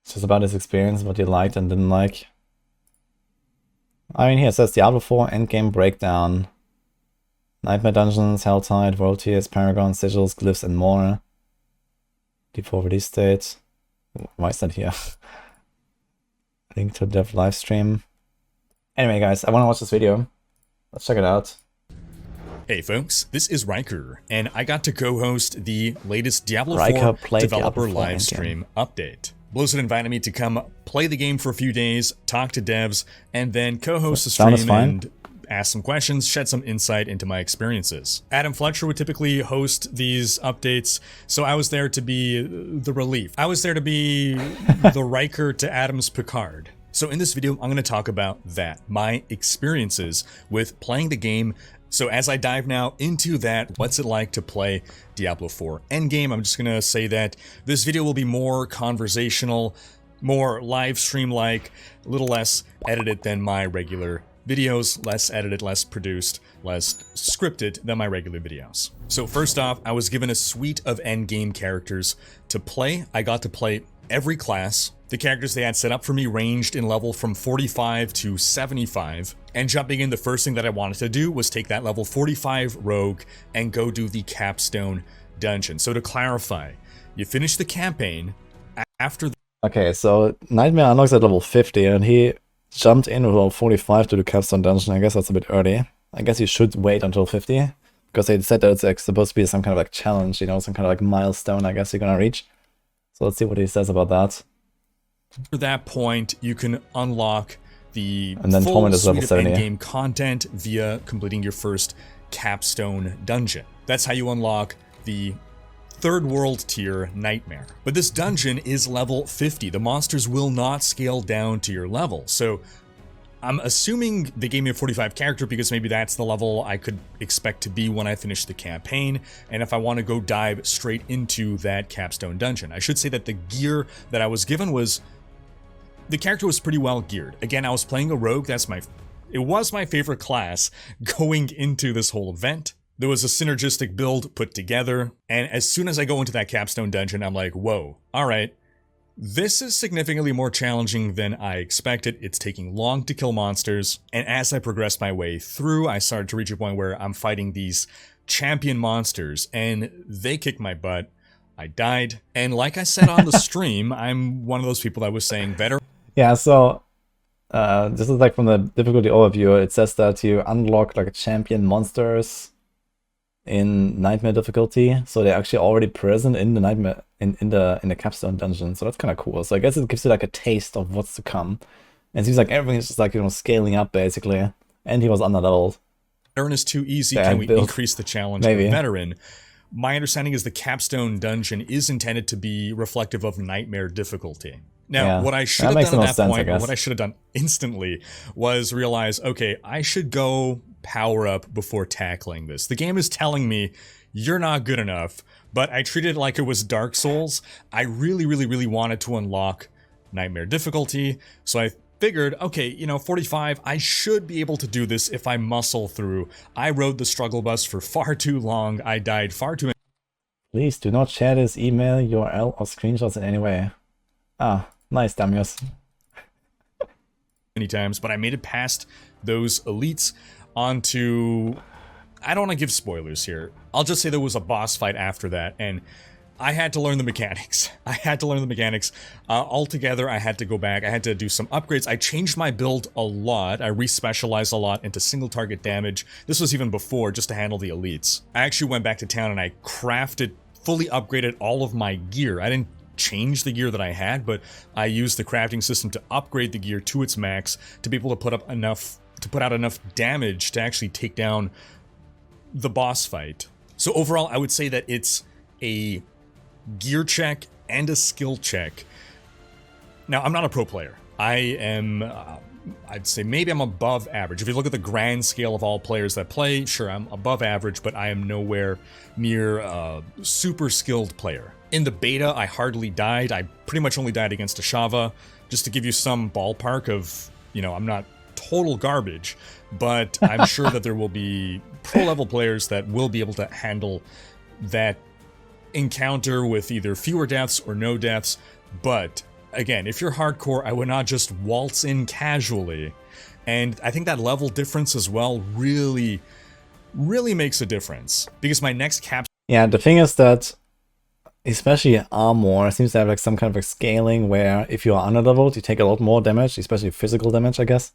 Just about his experience, what he liked and didn't like. I mean, here it says Diablo 4 Endgame Breakdown. Nightmare Dungeons, Helltide, World Tiers, Paragon, Sigils, Glyphs, and more. Default release date. Why is that here? Link to dev livestream. Anyway, guys, I want to watch this video. Let's check it out. Hey folks, this is Rhykker, and I got to co-host the latest Diablo 4 developer livestream update. Blizzard invited me to come play the game for a few days, talk to devs, and then co-host the stream and ask some questions, shed some insight into my experiences. Adam Fletcher would typically host these updates, so I was there to be the relief. I was there to be the Rhykker to Adam's Picard. So in this video, I'm going to talk about that, my experiences with playing the game. So as I dive now into that, what's it like to play Diablo 4 Endgame? I'm just going to say that this video will be more conversational, more live stream-like, a little less edited than my regular videos, less edited, less produced, less scripted than my regular videos. So first off, I was given a suite of endgame characters to play. I got to play every class. The characters they had set up for me ranged in level from 45 to 75. And jumping in, the first thing that I wanted to do was take that level 45 rogue and go do the capstone dungeon. So to clarify, you finish the campaign after... Okay, so Nightmare unlocks at level 50 and he jumped in with level 45 to the capstone dungeon. I guess that's a bit early. I guess you should wait until 50 because they said that it's like supposed to be some kind of like challenge, you know, some kind of like milestone I guess you're gonna reach. So let's see what he says about that. After that point, you can unlock the full suite of endgame content via completing your first capstone dungeon. That's how you unlock the third world tier Nightmare. But this dungeon is level 50. The monsters will not scale down to your level. So I'm assuming they gave me a 45 character because maybe that's the level I could expect to be when I finish the campaign, and if I want to go dive straight into that capstone dungeon. I should say that the gear that I was given was... the character was pretty well geared. Again, I was playing a rogue. It was my favorite class going into this whole event. There was a synergistic build put together, and as soon as I go into that capstone dungeon, I'm like, whoa, all right. This is significantly more challenging than I expected. It's taking long to kill monsters, and as I progressed my way through, I started to reach a point where I'm fighting these champion monsters, and they kicked my butt. I died, and like I said on the stream, I'm one of those people that was saying better. Yeah, so this is like from the difficulty overview. It says that you unlock like champion monsters in Nightmare difficulty, so they're actually already present in the Nightmare in the capstone dungeon. So that's kind of cool. So I guess it gives you like a taste of what's to come. And it seems like everything is just like, you know, scaling up basically. And he was under-leveled. Veteran is too easy. Can we increase the challenge of veteran? My understanding is the capstone dungeon is intended to be reflective of Nightmare difficulty. Now, yeah, what I should have done at that point, or what I should have done instantly, was realize, okay, I should go power up before tackling this. The game is telling me, you're not good enough, but I treated it like it was Dark Souls. I really, really, really wanted to unlock Nightmare difficulty, so I figured, okay, you know, 45, I should be able to do this if I muscle through. I rode the struggle bus for far too long. I died far too many. Please do not share this email, URL, or screenshots in any way. Ah. Nice, Damius. Many times, but I made it past those elites onto... I don't want to give spoilers here. I'll just say there was a boss fight after that, and I had to learn the mechanics. Altogether, I had to go back. I had to do some upgrades. I changed my build a lot. I re-specialized a lot into single target damage. This was even before, just to handle the elites. I actually went back to town and I crafted, fully upgraded all of my gear. I didn't change the gear that I had, but I used the crafting system to upgrade the gear to its max to be able to put out enough damage to actually take down the boss fight. So overall, I would say that it's a gear check and a skill check. Now, I'm not a pro player. I am, I'd say maybe I'm above average. If you look at the grand scale of all players that play, sure, I'm above average, but I am nowhere near a super skilled player. In the beta, I hardly died. I pretty much only died against Ashava, just to give you some ballpark of, you know, I'm not total garbage, but I'm sure that there will be pro-level players that will be able to handle that encounter with either fewer deaths or no deaths, but again, if you're hardcore, I would not just waltz in casually. And I think that level difference as well really makes a difference. Because my next cap... Yeah, the thing is that, especially armor, seems to have like some kind of a scaling where if you are underleveled, you take a lot more damage, especially physical damage, I guess.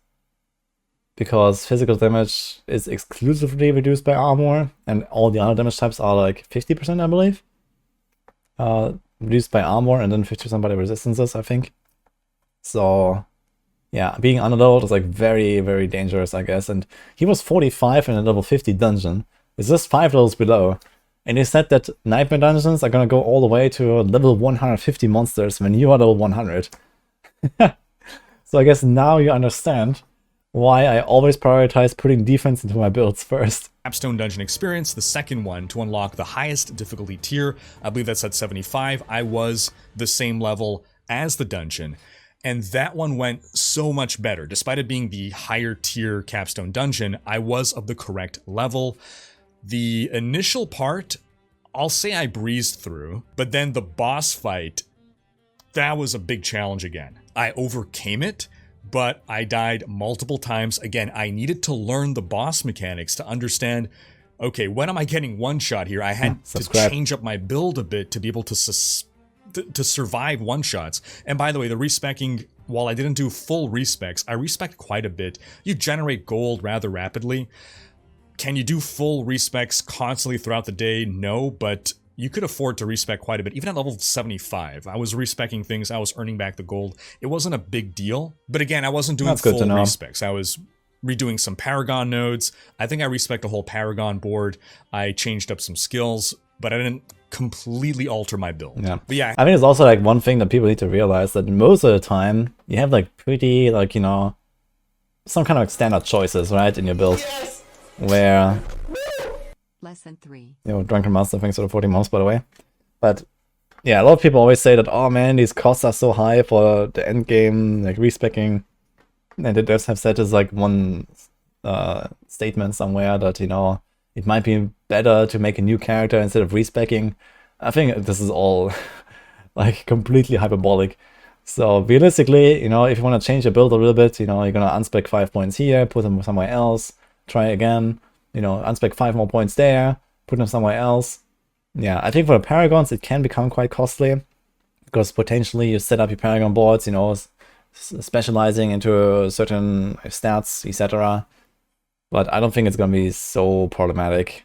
Because physical damage is exclusively reduced by armor, and all the other damage types are like 50%, I believe. Reduced by armor, and then 50% by the resistances, I think. So, yeah, being underleveled is like very, very dangerous, I guess. And he was 45 in a level 50 dungeon. It's just 5 levels below. And he said that Nightmare Dungeons are gonna go all the way to level 150 monsters when you are level 100. So I guess now you understand why I always prioritize putting defense into my builds first. Capstone Dungeon Experience, the second one, to unlock the highest difficulty tier. I believe that's at 75. I was the same level as the dungeon. And that one went so much better. Despite it being the higher tier Capstone Dungeon, I was of the correct level. The initial part, I'll say I breezed through, but then the boss fight, that was a big challenge again. I overcame it, but I died multiple times. Again, I needed to learn the boss mechanics to understand, okay, when am I getting one shot here? I had to change up my build a bit to be able to survive one shots. And by the way, the respecking, while I didn't do full respecs, I respec quite a bit. You generate gold rather rapidly. Can you do full respecs constantly throughout the day? No, but you could afford to respec quite a bit. Even at level 75, I was respecking things, I was earning back the gold. It wasn't a big deal. But again, I wasn't doing full respecs. I was redoing some Paragon nodes. I think I respec'd the whole Paragon board. I changed up some skills, but I didn't completely alter my build. Yeah. But yeah. I think it's also like one thing that people need to realize, that most of the time, you have like pretty, like, you know, some kind of like standard choices, right, in your build. Yes! Where... Lesson 3. You know, Drunken Master, thanks for the 40 months, by the way. But yeah, a lot of people always say that, oh man, these costs are so high for the end game, like respecking. And it does have said as like one statement somewhere that, you know, it might be better to make a new character instead of respecking. I think this is all like completely hyperbolic. So realistically, you know, if you want to change your build a little bit, you know, you're gonna unspec 5 points here, put them somewhere else, try again. You know, unspec 5 more points there, put them somewhere else. Yeah, I think for the Paragons it can become quite costly, because potentially you set up your Paragon boards, you know, specializing into certain stats, etc. But I don't think it's going to be so problematic.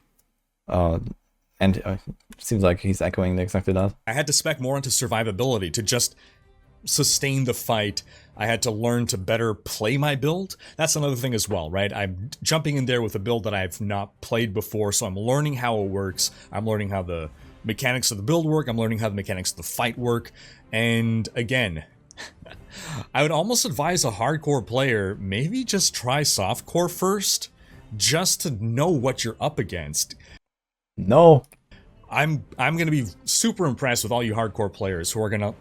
And it seems like he's echoing exactly that. I had to spec more into survivability to just sustain the fight. I had to learn to better play my build. That's another thing as well, right? I'm jumping in there with a build that I've not played before, so I'm learning how it works. I'm learning how the mechanics of the build work. I'm learning how the mechanics of the fight work. And again, I would almost advise a hardcore player, maybe just try softcore first, just to know what you're up against. No. I'm going to be super impressed with all you hardcore players who are going to,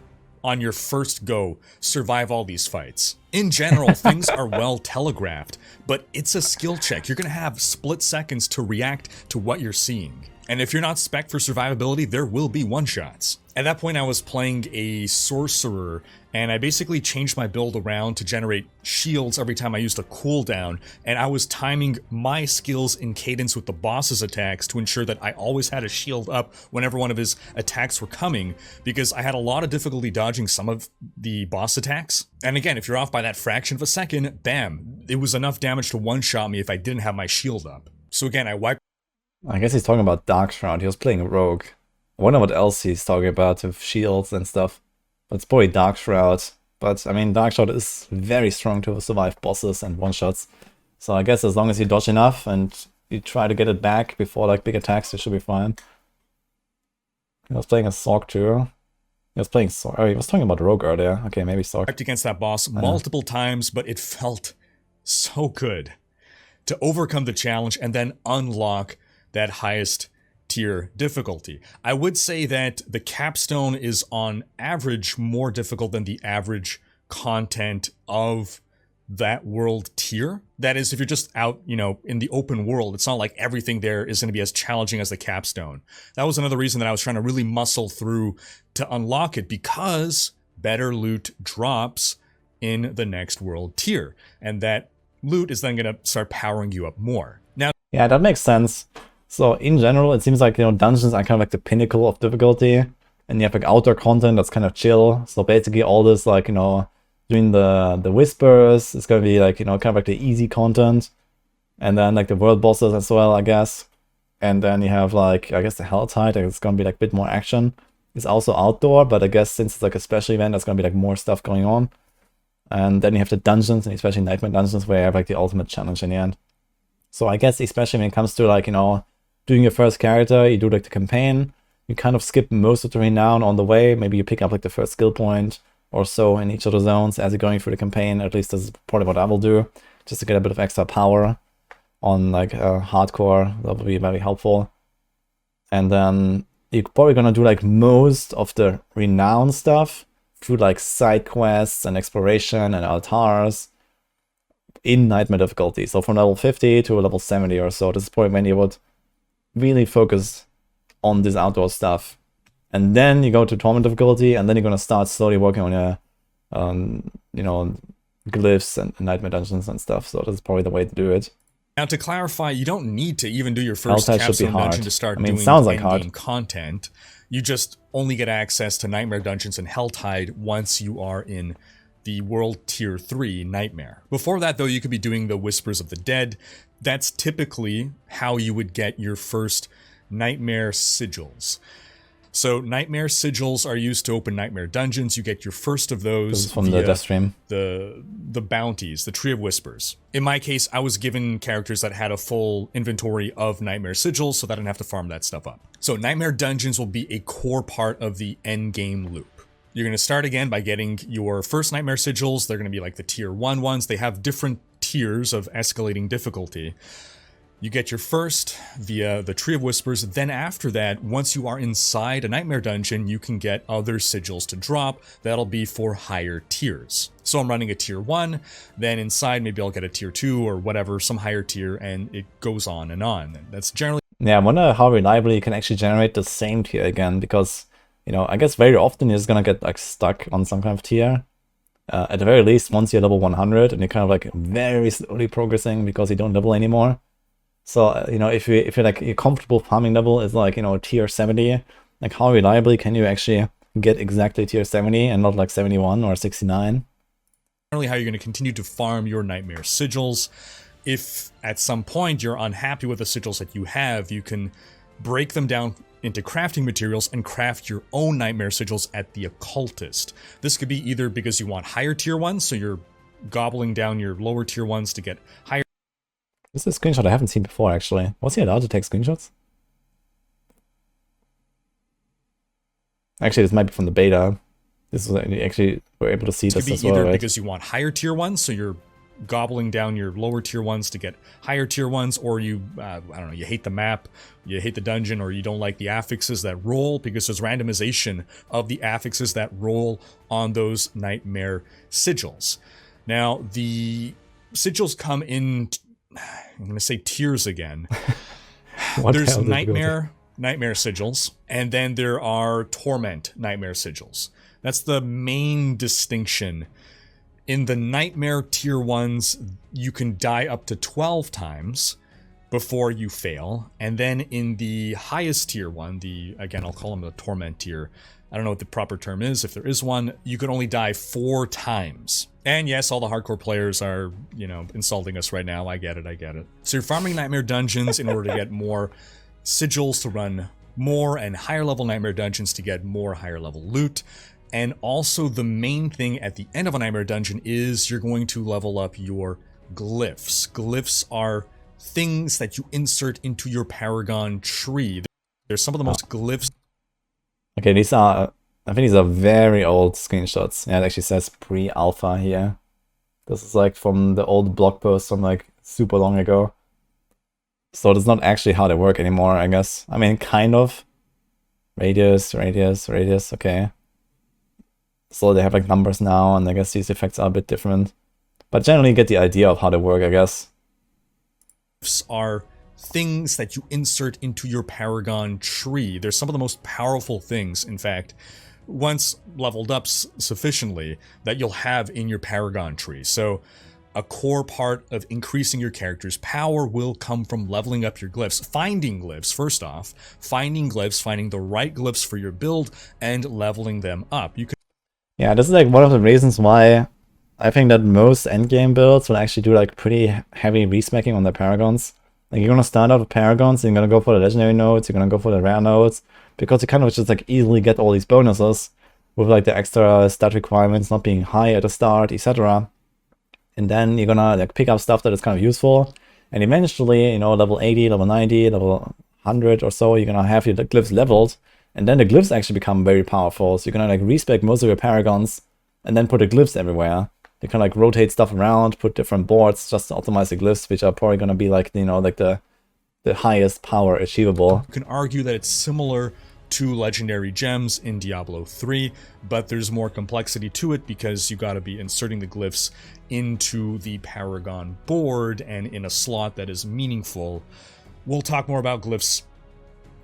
on your first go, survive all these fights. In general, things are well telegraphed, but it's a skill check. You're going to have split seconds to react to what you're seeing. And if you're not spec'd for survivability, there will be one-shots. At that point, I was playing a sorcerer, and I basically changed my build around to generate shields every time I used a cooldown, and I was timing my skills in cadence with the boss's attacks to ensure that I always had a shield up whenever one of his attacks were coming, because I had a lot of difficulty dodging some of the boss attacks. And again, if you're off by that fraction of a second, bam, it was enough damage to one-shot me if I didn't have my shield up. So again, I wiped... I guess he's talking about Darkshroud. He was playing a rogue. I wonder what else he's talking about with shields and stuff. But it's probably Darkshroud. But I mean, Darkshroud is very strong to survive bosses and one-shots. So I guess as long as you dodge enough and you try to get it back before like big attacks, you should be fine. He was playing a Sork too. He was playing Sork. Oh, he was talking about rogue earlier. Okay, maybe Sork. Against that boss multiple times, but it felt so good to overcome the challenge and then unlock that highest tier difficulty. I would say that the capstone is on average more difficult than the average content of that world tier. That is, if you're just out, you know, in the open world, it's not like everything there is going to be as challenging as the capstone. That was another reason that I was trying to really muscle through to unlock it, because better loot drops in the next world tier. And that loot is then going to start powering you up more. Now, yeah, that makes sense. So in general, it seems like, dungeons are kind of like the pinnacle of difficulty. And you have like outdoor content that's kind of chill. So basically all this like, doing the whispers is going to be like, kind of like the easy content. And then like the world bosses as well, I guess. And then you have like, I guess the Helltide, like, it's going to be like a bit more action. It's also outdoor, but I guess since it's like a special event, there's going to be like more stuff going on. And then you have the dungeons, and especially Nightmare Dungeons, where you have like the ultimate challenge in the end. So I guess especially when it comes to like, doing your first character, you do like the campaign, you kind of skip most of the renown on the way. Maybe you pick up like the first skill point or so in each of the zones as you're going through the campaign. At least that's probably what I will do, just to get a bit of extra power on like hardcore. That would be very helpful. And then you're probably gonna do like most of the renown stuff through like side quests and exploration and altars in Nightmare difficulty. So from level 50 to level 70 or so, this is probably when you would really focus on this outdoor stuff. And then you go to Torment difficulty, and then you're gonna start slowly working on your glyphs and Nightmare Dungeons and stuff. So this is probably the way to do it. Now, to clarify, you don't need to even do your first Helltide capstone dungeon to start doing sounds like endgame content. You just only get access to Nightmare Dungeons and Helltide once you are in the World Tier 3 Nightmare. Before that, though, you could be doing the Whispers of the Dead. That's typically how you would get your first Nightmare Sigils. So Nightmare Sigils are used to open Nightmare Dungeons. You get your first of those this is from the death stream. The bounties, the Tree of Whispers. In my case, I was given characters that had a full inventory of Nightmare Sigils, so that I didn't have to farm that stuff up. So Nightmare Dungeons will be a core part of the endgame loop. You're going to start again by getting your first Nightmare Sigils. They're going to be like the tier 1 ones. They have different tiers of escalating difficulty. You get your first via the Tree of Whispers. Then after that, once you are inside a Nightmare Dungeon, you can get other sigils to drop. That'll be for higher tiers. So I'm running a tier 1, then inside maybe I'll get a tier 2 or whatever, some higher tier, and it goes on and on. That's generally... Yeah, I wonder how reliably you can actually generate the same tier again, because, I guess very often you're just gonna get like stuck on some kind of tier. At the very least, once you're level 100 and you're kind of like very slowly progressing because you don't level anymore. So, if you're like, your comfortable farming level is like, tier 70, like how reliably can you actually get exactly tier 70 and not like 71 or 69? Generally how you're going to continue to farm your Nightmare Sigils. If at some point you're unhappy with the sigils that you have, you can break them down into crafting materials and craft your own Nightmare Sigils at the Occultist. This could be either because you want higher tier ones, so you're gobbling down your lower tier ones to get higher. This is a screenshot I haven't seen before, actually. Was he allowed to take screenshots? Actually, this might be from the beta. This was actually, we're able to see this as well, either right? Because you want higher tier ones, so you're gobbling down your lower tier ones to get higher tier ones, or you, I don't know, you hate the map, you hate the dungeon, or you don't like the affixes that roll, because there's randomization of the affixes that roll on those Nightmare Sigils. Now, the sigils come in... I'm going to say tiers again. There's Nightmare Sigils, and then there are Torment Nightmare Sigils. That's the main distinction. In the Nightmare tier 1s, you can die up to 12 times before you fail. And then in the highest tier 1, again, I'll call them the Torment tier. I don't know what the proper term is, if there is one. You can only die 4 times. And yes, all the hardcore players are, insulting us right now. I get it. So you're farming Nightmare Dungeons in order to get more sigils to run more, and higher level Nightmare Dungeons to get more higher level loot. And also the main thing at the end of a Nightmare Dungeon is you're going to level up your glyphs. Glyphs are things that you insert into your Paragon tree. There's some of the most glyphs. Okay, these are, I think these are very old screenshots. Yeah, it actually says pre-alpha here. This is like from the old blog post from like super long ago. So that's not actually how they work anymore, I guess. I mean, kind of. Radius, okay. So they have like numbers now, and I guess these effects are a bit different. But generally you get the idea of how they work, I guess. Are things that you insert into your Paragon tree. They're some of the most powerful things, in fact, once leveled up sufficiently, that you'll have in your Paragon tree. So a core part of increasing your character's power will come from leveling up your glyphs, finding glyphs, first off, finding glyphs, finding the right glyphs for your build, and leveling them up. Yeah, this is like one of the reasons why I think that most endgame builds will actually do like pretty heavy resmacking on their Paragons. Like you're gonna start out with Paragons, and you're gonna go for the legendary nodes, you're gonna go for the rare nodes, because you kind of just like easily get all these bonuses with like the extra stat requirements not being high at the start, etc. And then you're gonna like pick up stuff that is kind of useful, and eventually, you know, level 80, level 90, level 100 or so, you're gonna have your glyphs leveled, and then the glyphs actually become very powerful. So you're gonna like respec most of your Paragons, and then put the glyphs everywhere. You can like rotate stuff around, put different boards just to optimize the glyphs, which are probably gonna be like, you know, like the highest power achievable. You can argue that it's similar to legendary gems in Diablo 3, but there's more complexity to it because you got to be inserting the glyphs into the Paragon board and in a slot that is meaningful. We'll talk more about glyphs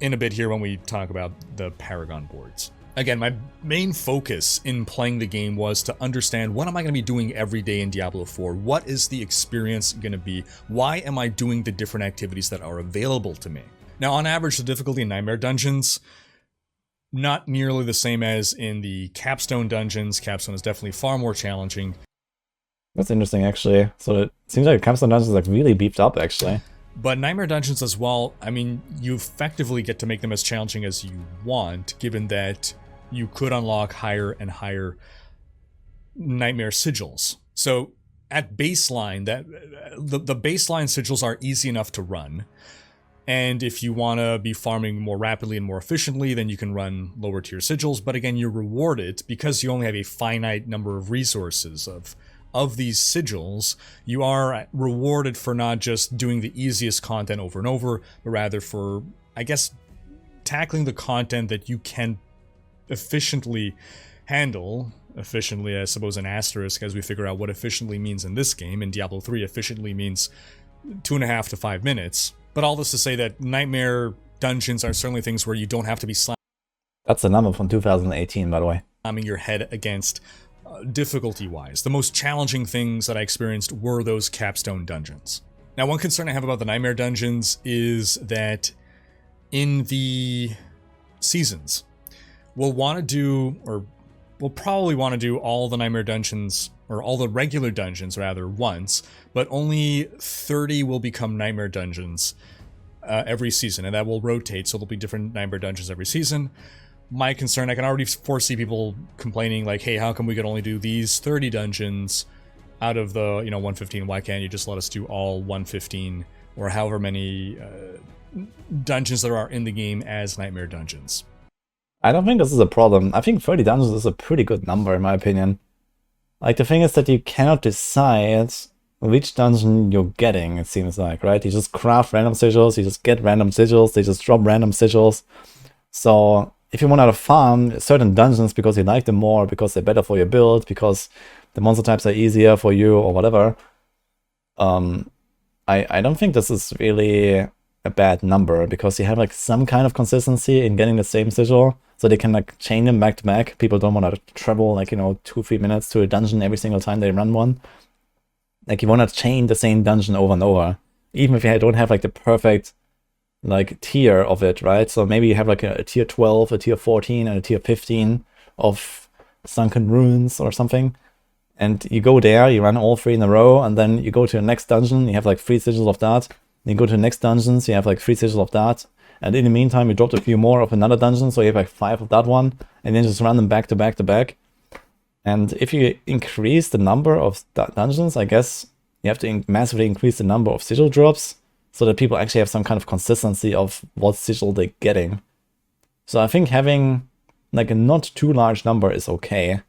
in a bit here when we talk about the Paragon boards. Again, my main focus in playing the game was to understand, what am I going to be doing every day in Diablo 4? What is the experience going to be? Why am I doing the different activities that are available to me? Now, on average, the difficulty in Nightmare Dungeons, not nearly the same as in the Capstone dungeons. Capstone is definitely far more challenging. That's interesting, actually. So it seems like Capstone Dungeons is like really beefed up, actually. But Nightmare Dungeons as well, I mean, you effectively get to make them as challenging as you want, given that you could unlock higher and higher Nightmare sigils. So at baseline, the baseline sigils are easy enough to run. And if you want to be farming more rapidly and more efficiently, then you can run lower tier sigils. But again, you're rewarded because you only have a finite number of resources of these sigils. You are rewarded for not just doing the easiest content over and over, but rather for, I guess, tackling the content that you can efficiently handle. Efficiently, I suppose, an asterisk, as we figure out what efficiently means in this game. In Diablo 3, efficiently means 2.5 to 5 minutes. But all this to say that Nightmare Dungeons are certainly things where you don't have to be slamming. That's the number from 2018, by the way. Slamming your head against difficulty-wise. The most challenging things that I experienced were those Capstone dungeons. Now, one concern I have about the Nightmare Dungeons is that in the seasons, we'll probably want to do all the Nightmare Dungeons, or all the regular dungeons rather, once, but only 30 will become Nightmare Dungeons every season, and that will rotate, so there'll be different Nightmare Dungeons every season. My concern, I can already foresee people complaining like, hey, how come we could only do these 30 dungeons out of the, 115? Why can't you just let us do all 115 or however many dungeons there are in the game as Nightmare Dungeons? I don't think this is a problem. I think 30 dungeons is a pretty good number, in my opinion. Like, the thing is that you cannot decide which dungeon you're getting, it seems like, right? You just craft random sigils, you just get random sigils, they just drop random sigils. So, if you want to farm certain dungeons because you like them more, because they're better for your build, because the monster types are easier for you, or whatever, I don't think this is really a bad number, because you have like some kind of consistency in getting the same sigil, so they can like chain them back to back. People don't want to travel like 2-3 minutes to a dungeon every single time they run one. Like, you want to chain the same dungeon over and over, even if you don't have like the perfect like tier of it, right? So maybe you have like a tier 12, a tier 14, and a tier 15 of Sunken Ruins or something, and you go there, you run all 3 in a row, and then you go to the next dungeon, you have like 3 sigils of that. Then you go to the next dungeons, you have like 3 sigils of that, and in the meantime you dropped a few more of another dungeon, so you have like 5 of that one, and then just run them back to back to back. And if you increase the number of dungeons, I guess you have to massively increase the number of sigil drops, so that people actually have some kind of consistency of what sigil they're getting. So I think having like a not too large number is okay.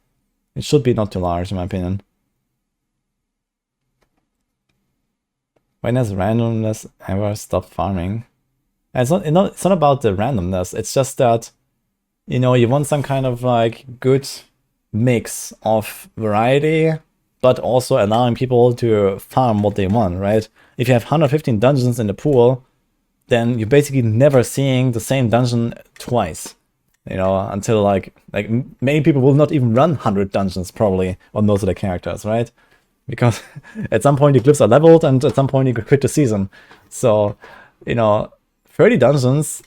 It should be not too large, in my opinion. When has randomness ever stopped farming? And it's not about the randomness, it's just that, you want some kind of like good mix of variety, but also allowing people to farm what they want, right? If you have 115 dungeons in the pool, then you're basically never seeing the same dungeon twice. You know, until like many people will not even run 100 dungeons probably on most of the characters, right? Because at some point the glyphs are leveled and at some point you could quit the season. So, you know, 30 dungeons,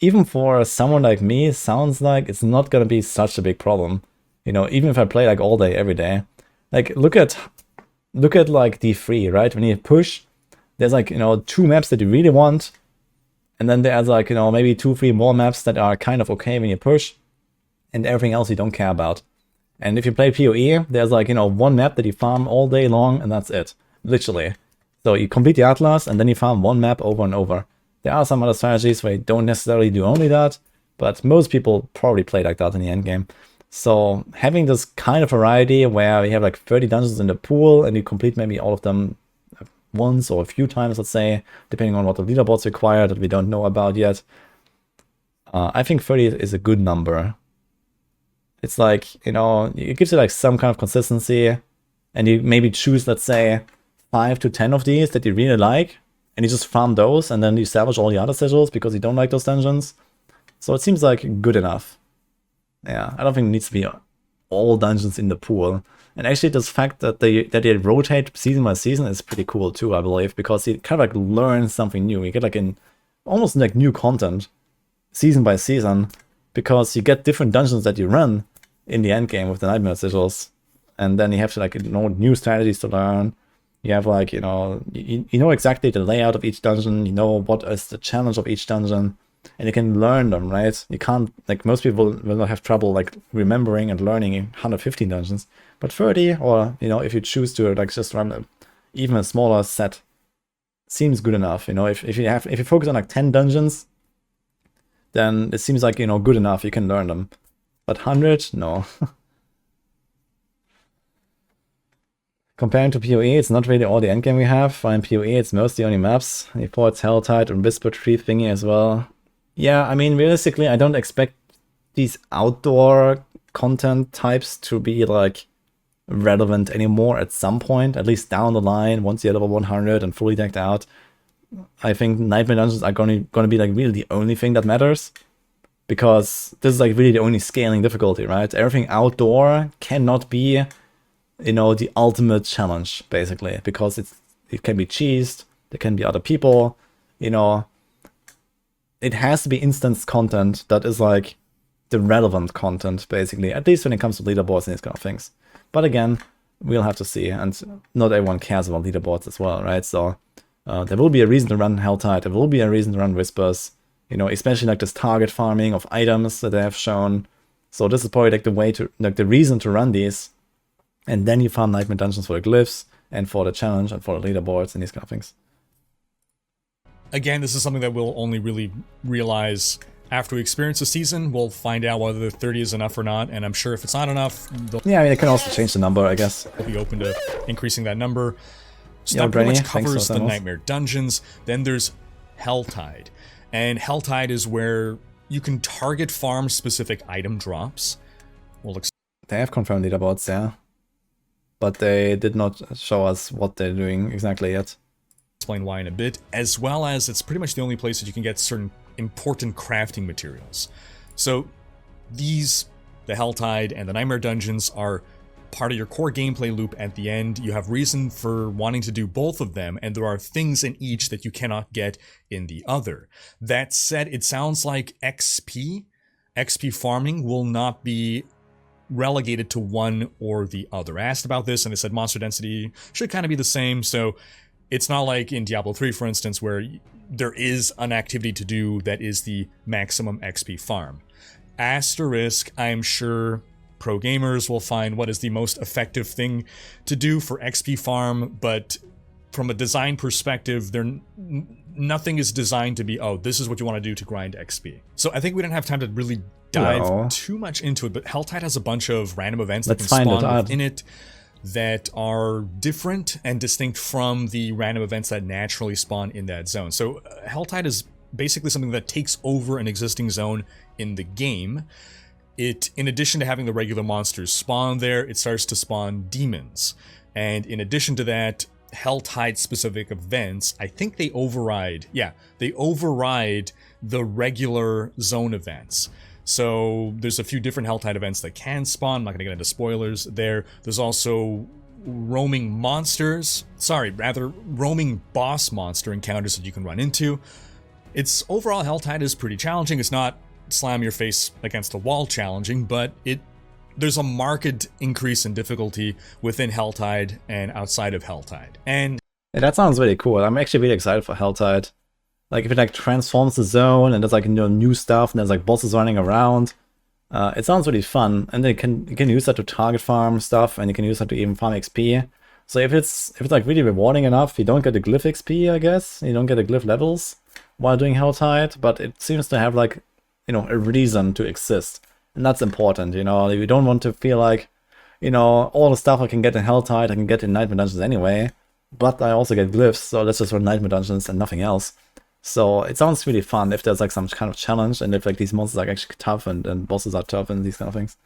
even for someone like me, sounds like it's not gonna be such a big problem. You know, even if I play like all day, every day. Like look at like D3, right? When you push, there's like, you know, 2 maps that you really want. And then there's like, you know, maybe 2-3 more maps that are kind of okay when you push. And everything else you don't care about. And if you play PoE, there's like, you know, 1 map that you farm all day long and that's it. Literally. So you complete the Atlas and then you farm 1 map over and over. There are some other strategies where you don't necessarily do only that, but most people probably play like that in the endgame. So having this kind of variety where you have like 30 dungeons in the pool and you complete maybe all of them once or a few times, let's say, depending on what the leaderboards require that we don't know about yet. I think 30 is a good number. It's like, you know, it gives you like some kind of consistency, and you maybe choose, let's say, 5 to 10 of these that you really like, and you just farm those, and then you salvage all the other sigils because you don't like those dungeons. So it seems like good enough. Yeah, I don't think it needs to be all dungeons in the pool. And actually, this fact that they rotate season by season is pretty cool too, I believe, because you kind of like learn something new. You get like almost like new content season by season, because you get different dungeons that you run in the end game with the nightmare sigils, and then you have to like, you know, new strategies to learn. You have like, you know, you know exactly the layout of each dungeon. You know what is the challenge of each dungeon. And you can learn them, right? You can't, like, most people will not have trouble, like, remembering and learning 115 dungeons. But 30, or, you know, if you choose to, like, just run even a smaller set, seems good enough. You know, if you focus on, like, 10 dungeons, then it seems like, you know, good enough. You can learn them. But 100, no. Comparing to PoE, it's not really all the endgame we have. While in PoE, it's mostly only maps. Before it's Helltide and Whisper Tree thingy as well. Yeah, I mean, realistically, I don't expect these outdoor content types to be, like, relevant anymore at some point, at least down the line, once you're level 100 and fully decked out. I think Nightmare Dungeons are gonna be, like, really the only thing that matters, because this is, like, really the only scaling difficulty, right? Everything outdoor cannot be, you know, the ultimate challenge, basically, because it can be cheesed, there can be other people, you know. It has to be instance content that is like the relevant content, basically, at least when it comes to leaderboards and these kind of things. But again, we'll have to see, and not everyone cares about leaderboards as well, right? So there will be a reason to run Helltide, there will be a reason to run Whispers, you know, especially like this target farming of items that they have shown. So this is probably like the way to, like, the reason to run these, and then you farm Nightmare Dungeons for the glyphs and for the challenge and for the leaderboards and these kind of things. Again, this is something that we'll only really realize after we experience the season. We'll find out whether the 30 is enough or not, and I'm sure if it's not enough, yeah, I mean, it can also change the number, I guess. They'll be open to increasing that number. So Yo, that pretty Brenny, much covers the Thanos. Nightmare Dungeons. Then there's Helltide. And Helltide is where you can target farm-specific item drops. They have confirmed leaderboards, yeah. But they did not show us what they're doing exactly yet. Explain why in a bit, as well as it's pretty much the only place that you can get certain important crafting materials. So these, the Helltide and the Nightmare Dungeons, are part of your core gameplay loop at the end. You have reason for wanting to do both of them, and there are things in each that you cannot get in the other. That said, it sounds like XP farming will not be relegated to one or the other. I asked about this and they said monster density should kind of be the same, so it's not like in Diablo 3, for instance, where there is an activity to do that is the maximum XP farm. Asterisk, I'm sure pro gamers will find what is the most effective thing to do for XP farm, but from a design perspective, nothing is designed to be, oh, this is what you want to do to grind XP. So I think we didn't have time to really dive too much into it, but Helltide has a bunch of random events that can spawn within it that are different and distinct from the random events that naturally spawn in that zone. So Helltide is basically something that takes over an existing zone in the game. It, in addition to having the regular monsters spawn there, it starts to spawn demons. And in addition to that, Helltide specific events, I think they override the regular zone events. So there's a few different Helltide events that can spawn. I'm not going to get into spoilers there. There's also roaming monsters. Sorry, rather roaming boss monster encounters that you can run into. It's overall Helltide is pretty challenging. It's not slam your face against a wall challenging, but there's a marked increase in difficulty within Helltide and outside of Helltide. And yeah, that sounds really cool. I'm actually really excited for Helltide. Like if it like transforms the zone and there's like new stuff and there's like bosses running around, it sounds really fun. And then you can use that to target farm stuff, and you can use that to even farm XP. So if it's like really rewarding enough, you don't get the glyph XP, I guess. You don't get the glyph levels while doing Helltide, but it seems to have like, you know, a reason to exist. And that's important, you know. You don't want to feel like, you know, all the stuff I can get in Helltide, I can get in Nightmare Dungeons anyway. But I also get glyphs, so let's just run Nightmare Dungeons and nothing else. So it sounds really fun if there's like some kind of challenge, and if like these monsters are actually tough and bosses are tough and these kind of things.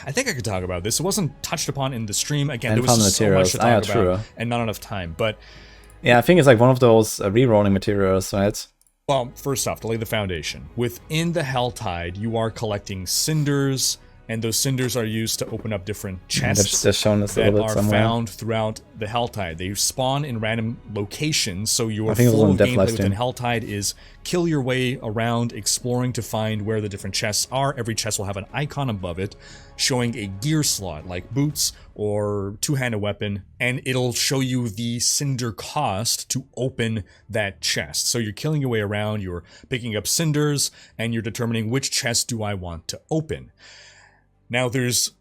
I think I could talk about this. It wasn't touched upon in the stream. Again, And there was so much to talk true. about and not enough time. But yeah, I think it's like one of those rerolling materials, right? well, first off, to lay the foundation. Within the Helltide, you are collecting cinders, and those cinders are used to open up different chests They're shown this a that little bit are somewhere. found throughout the Helltide. They spawn in random locations, so your I think it was flow on of Death gameplay livestream. within Helltide is kill your way around, exploring to find where the different chests are. Every chest will have an icon above it showing a gear slot, like boots or two-handed weapon, and it'll show you the cinder cost to open that chest. So you're killing your way around, you're picking up cinders, and you're determining which chest do I want to open. Now there's,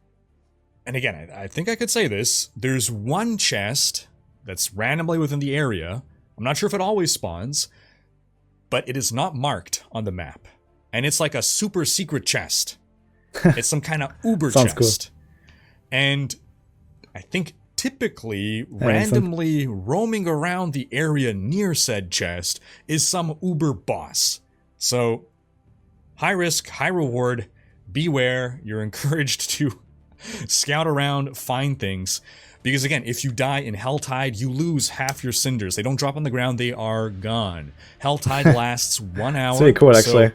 and again, I think I could say this, there's one chest that's randomly within the area. I'm not sure if it always spawns, but it is not marked on the map. And it's like a super secret chest. It's some kind of Uber Sounds chest. And I think typically randomly roaming around the area near said chest is some Uber boss. So high risk, high reward. Beware, you're encouraged to scout around, find things. Because again, if you die in Helltide, you lose half your cinders. They don't drop on the ground, they are gone. Helltide lasts 1 hour. It's really cool, actually. So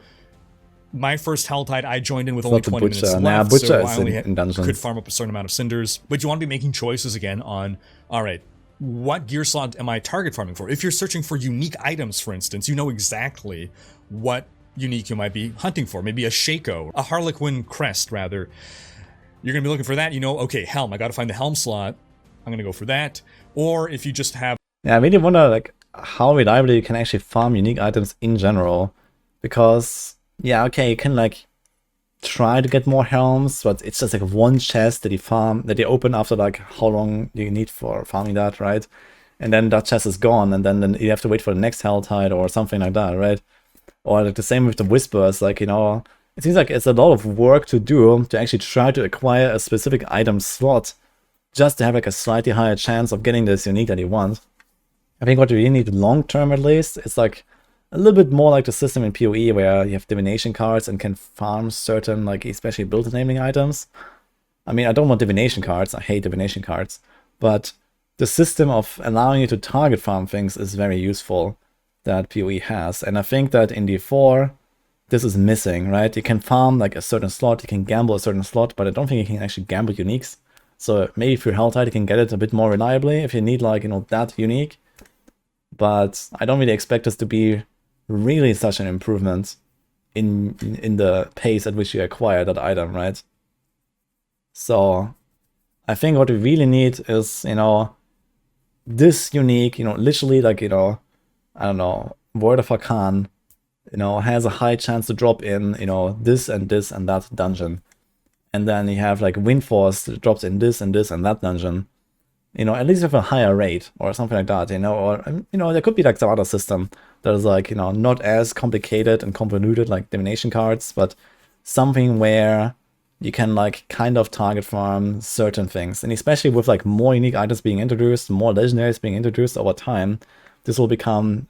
my first Helltide, I joined in with only not the 20 minutes Butcher. left, Nah, Butcher so is I only in dungeons. could farm up a certain amount of cinders. But you want to be making choices again on, alright, what gear slot am I target farming for? If you're searching for unique items, for instance, you know exactly what unique you might be hunting for. Maybe a Shaco, a Harlequin crest, rather. You're going to be looking for that, you know, okay, helm, I got to find the helm slot. I'm going to go for that. Or if you just have... Yeah, I really wonder like how reliably you can actually farm unique items in general. Because, yeah, okay, you can like try to get more helms, but it's just like one chest that you open after like how long do you need for farming that, right? And then that chest is gone, and then you have to wait for the next Helltide or something like that, right? Or like the same with the Whispers, like, you know, it seems like it's a lot of work to do to actually try to acquire a specific item slot just to have like a slightly higher chance of getting this unique that you want. I think what you really need long term at least is like a little bit more like the system in PoE where you have divination cards and can farm certain, like especially build enabling items. I mean, I don't want divination cards, I hate divination cards, but the system of allowing you to target farm things is very useful that PoE has. And I think that in D4, this is missing, right? You can farm like a certain slot, you can gamble a certain slot, but I don't think you can actually gamble uniques. So maybe through Helltide you can get it a bit more reliably if you need like, you know, that unique. But I don't really expect this to be really such an improvement in the pace at which you acquire that item, right? So I think what we really need is, you know, this unique, you know, literally like, you know, I don't know, Word of Arcane, you know, has a high chance to drop in, you know, this and that dungeon. And then you have like Windforce that drops in this and that dungeon. You know, at least with a higher rate or something like that, you know, or, you know, there could be like some other system that is like, you know, not as complicated and convoluted like divination cards, but something where you can like kind of target farm certain things. And especially with like more unique items being introduced, more legendaries being introduced over time, this will become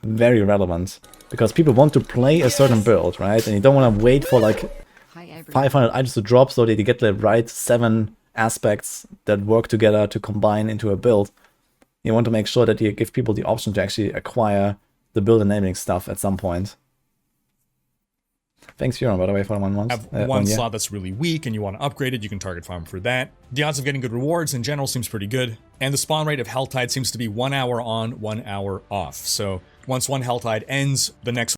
very relevant because people want to play a certain build, right? And you don't want to wait for like 500 items to drop so that you get the right 7 aspects that work together to combine into a build. You want to make sure that you give people the option to actually acquire the build enabling stuff at some point. Thanks, Furon, by the way, for the 1 month. Have one slot that's really weak and you want to upgrade it, you can target farm for that. The odds of getting good rewards in general seems pretty good. And the spawn rate of Helltide seems to be 1 hour on, 1 hour off. So once one Helltide ends, the next...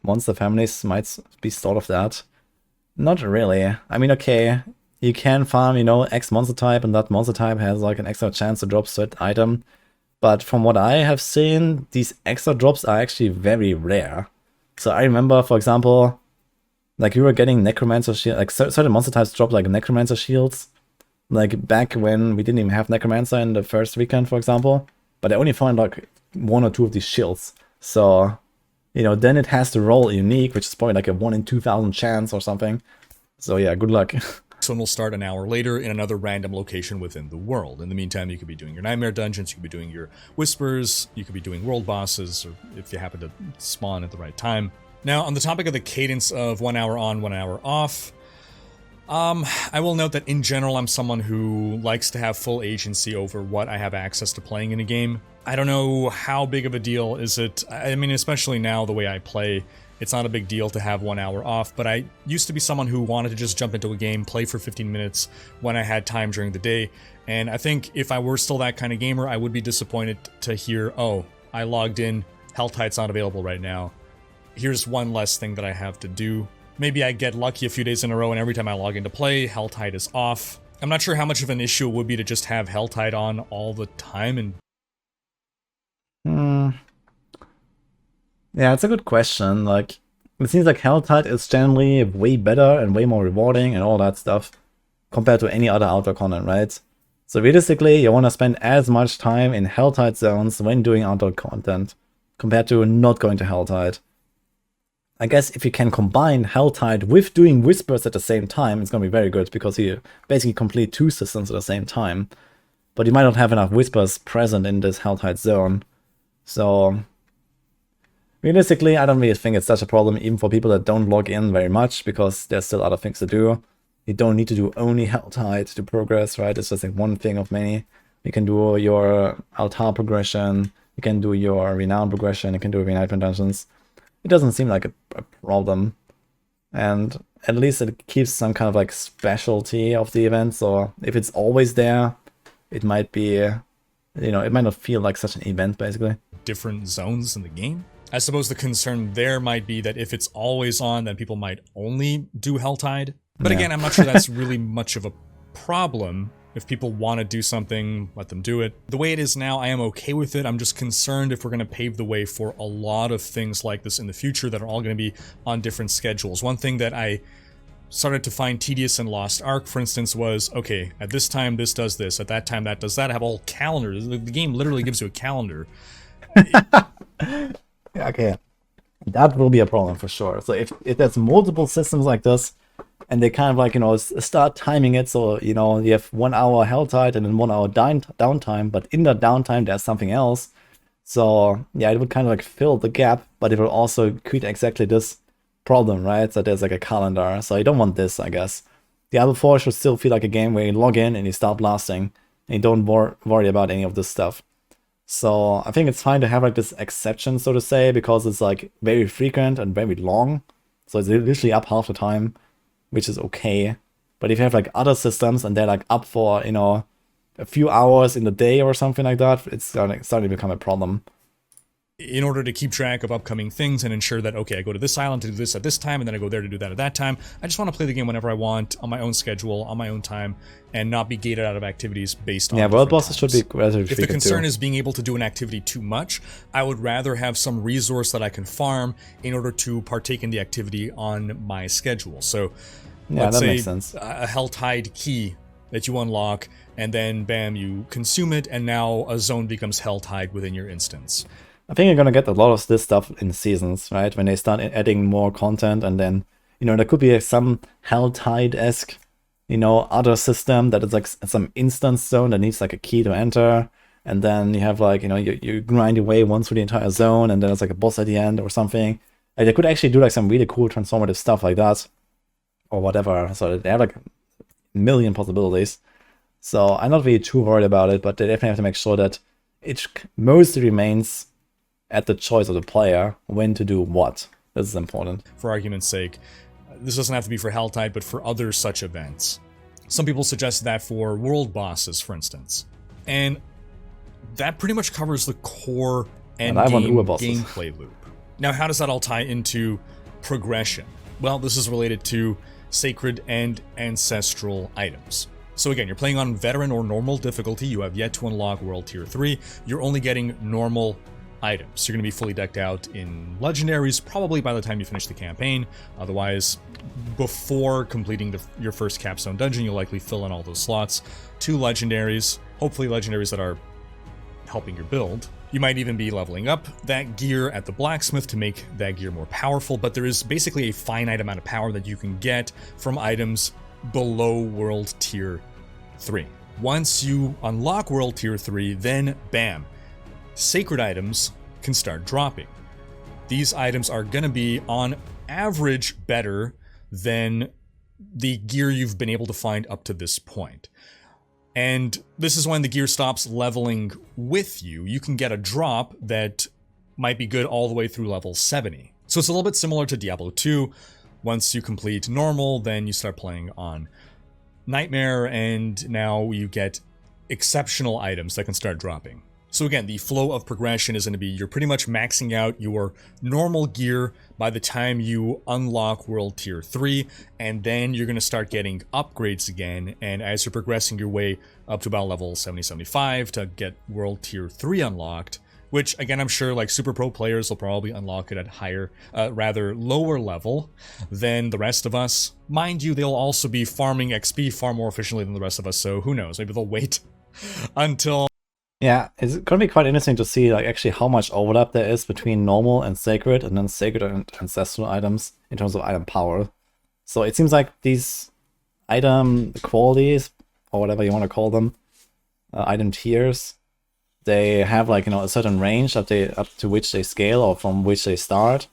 Monster families might be sort of that. Not really. I mean, okay, you can farm, you know, X monster type, and that monster type has like an extra chance to drop certain item. But from what I have seen, these extra drops are actually very rare. So I remember, for example, like we were getting Necromancer shield, like certain monster types drop like Necromancer shields. Like back when we didn't even have Necromancer in the first weekend, for example. But I only found like 1 or 2 of these shields. So, you know, then it has to roll unique, which is probably like a 1 in 2,000 chance or something. So yeah, good luck. So will start an hour later in another random location within the world. In the meantime, you could be doing your Nightmare Dungeons, you could be doing your Whispers, you could be doing world bosses, or if you happen to spawn at the right time. Now, on the topic of the cadence of 1 hour on, 1 hour off, I will note that in general, I'm someone who likes to have full agency over what I have access to playing in a game. I don't know how big of a deal is it. I mean, especially now, the way I play, it's not a big deal to have 1 hour off, but I used to be someone who wanted to just jump into a game, play for 15 minutes when I had time during the day, and I think if I were still that kind of gamer, I would be disappointed to hear, oh, I logged in, Helltide's not available right now. Here's one less thing that I have to do. Maybe I get lucky a few days in a row and every time I log in to play, Helltide is off. I'm not sure how much of an issue it would be to just have Helltide on all the time and... Yeah, it's a good question. Like, it seems like Helltide is generally way better and way more rewarding and all that stuff compared to any other outdoor content, right? So realistically, you want to spend as much time in Helltide zones when doing outdoor content compared to not going to Helltide. I guess if you can combine Helltide with doing Whispers at the same time, it's going to be very good because you basically complete 2 systems at the same time. But you might not have enough Whispers present in this Helltide zone. So realistically, I don't really think it's such a problem even for people that don't log in very much because there's still other things to do. You don't need to do only Helltide to progress, right? It's just like one thing of many. You can do your Altar progression, you can do your Renown progression, you can do Nightmare Dungeons. It doesn't seem like a problem. And at least it keeps some kind of like specialty of the event. So if it's always there, it might be, you know, it might not feel like such an event basically. Different zones in the game. I suppose the concern there might be that if it's always on, then people might only do Helltide. But again, I'm not sure that's really much of a problem. If people want to do something, let them do it. The way it is now, I am okay with it. I'm just concerned if we're going to pave the way for a lot of things like this in the future that are all going to be on different schedules. One thing that I started to find tedious in Lost Ark, for instance, was, okay, at this time this does this, at that time that does that. I have a whole calendar. The game literally gives you a calendar. Okay, that will be a problem for sure. So if there's multiple systems like this, and they kind of like, you know, start timing it so, you know, you have 1 hour Helltide and then 1 hour downtime, but in that downtime there's something else. So yeah, it would kind of like fill the gap, but it will also create exactly this problem, right? So there's like a calendar. So you don't want this, I guess. Diablo 4 should still feel like a game where you log in and you start blasting and you don't worry about any of this stuff. So I think it's fine to have like this exception, so to say, because it's like very frequent and very long. So it's literally up half the time, which is okay. But if you have like other systems and they're like up for, you know, a few hours in the day or something like that, it's starting to become a problem. In order to keep track of upcoming things and ensure that, okay, I go to this island to do this at this time, and then I go there to do that at that time. I just want to play the game whenever I want, on my own schedule, on my own time, and not be gated out of activities based on world bosses should be relatively If the concern is being able to do an activity too much, I would rather have some resource that I can farm in order to partake in the activity on my schedule. So let's say makes sense. A Helltide key that you unlock, and then bam, you consume it, and now a zone becomes Helltide within your instance. I think you're gonna get a lot of this stuff in seasons, right? When they start adding more content, and then, you know, there could be some Helltide-esque, you know, other system that is like some instance zone that needs like a key to enter, and then you have like, you know, you grind your way once through the entire zone, and then it's like a boss at the end or something. Like they could actually do like some really cool transformative stuff like that, or whatever. So they have like a million possibilities. So I'm not really too worried about it, but they definitely have to make sure that it mostly remains at the choice of the player when to do what. This is important. For argument's sake, this doesn't have to be for Hell type, but for other such events. Some people suggest that for world bosses, for instance. And that pretty much covers the core endgame gameplay loop. Now, how does that all tie into progression? Well, this is related to sacred and ancestral items. So again, you're playing on veteran or normal difficulty. You have yet to unlock World Tier 3. You're only getting normal items. You're going to be fully decked out in legendaries probably by the time you finish the campaign. Otherwise, before completing your first capstone dungeon, you'll likely fill in all those slots. 2 legendaries, hopefully legendaries that are helping your build. You might even be leveling up that gear at the blacksmith to make that gear more powerful, but there is basically a finite amount of power that you can get from items below World Tier 3. Once you unlock World Tier 3, then bam, sacred items can start dropping. These items are going to be on average better than the gear you've been able to find up to this point. And this is when the gear stops leveling with you. You can get a drop that might be good all the way through level 70. So it's a little bit similar to Diablo 2. Once you complete normal, then you start playing on Nightmare, and now you get exceptional items that can start dropping. So again, the flow of progression is going to be you're pretty much maxing out your normal gear by the time you unlock World Tier 3, and then you're going to start getting upgrades again, and as you're progressing your way up to about level 70-75 to get World Tier 3 unlocked, which again, I'm sure like super pro players will probably unlock it at higher, rather lower level than the rest of us. Mind you, they'll also be farming XP far more efficiently than the rest of us, so who knows, maybe they'll wait until... Yeah, it's going to be quite interesting to see like actually how much overlap there is between normal and sacred, and then sacred and ancestral items in terms of item power. So it seems like these item qualities, or whatever you want to call them, item tiers, they have like, you know, a certain range up to which they scale or from which they start,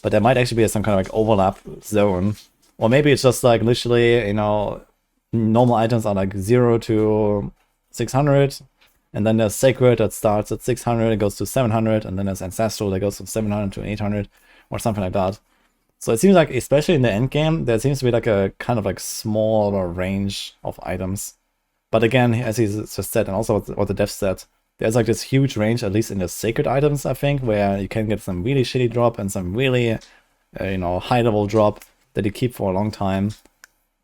but there might actually be some kind of like overlap zone, or maybe it's just like literally, you know, normal items are like 0 to 600. And then there's sacred that starts at 600, it goes to 700, and then there's ancestral that goes from 700 to 800, or something like that. So it seems like, especially in the end game, there seems to be like a kind of like smaller range of items. But again, as he just said, and also what the dev said, there's like this huge range, at least in the sacred items, I think, where you can get some really shitty drop and some really, you know, high level drop that you keep for a long time.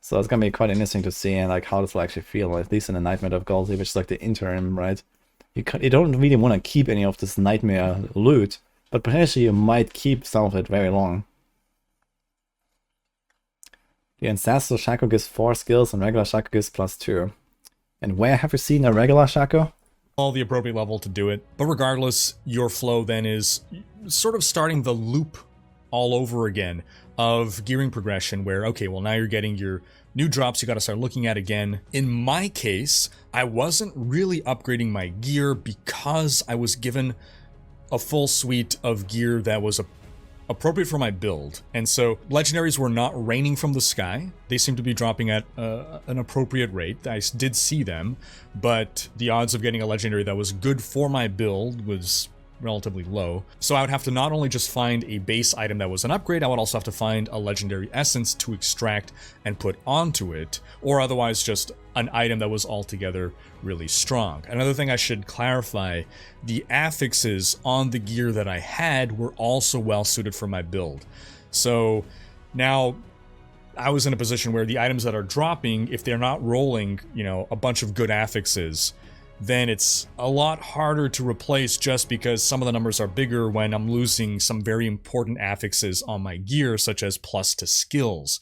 So it's going to be quite interesting to see and like how this will actually feel, at least in the Nightmare difficulty, which is like the interim, right? You don't really want to keep any of this Nightmare loot, but potentially you might keep some of it very long. The Ancestral Shaco gives 4 skills and regular Shaco gives +2. And where have you seen a regular Shaco? All the appropriate level to do it. But regardless, your flow then is sort of starting the loop all over again of gearing progression where, okay, well now you're getting your new drops you got to start looking at again. In my case, I wasn't really upgrading my gear because I was given a full suite of gear that was appropriate for my build. And so legendaries were not raining from the sky. They seemed to be dropping at an appropriate rate. I did see them, but the odds of getting a legendary that was good for my build was relatively low. So I would have to not only just find a base item that was an upgrade, I would also have to find a legendary essence to extract and put onto it, or otherwise just an item that was altogether really strong. Another thing I should clarify, the affixes on the gear that I had were also well suited for my build. So now I was in a position where the items that are dropping, if they're not rolling, you know, a bunch of good affixes, then it's a lot harder to replace just because some of the numbers are bigger when I'm losing some very important affixes on my gear, such as plus to skills.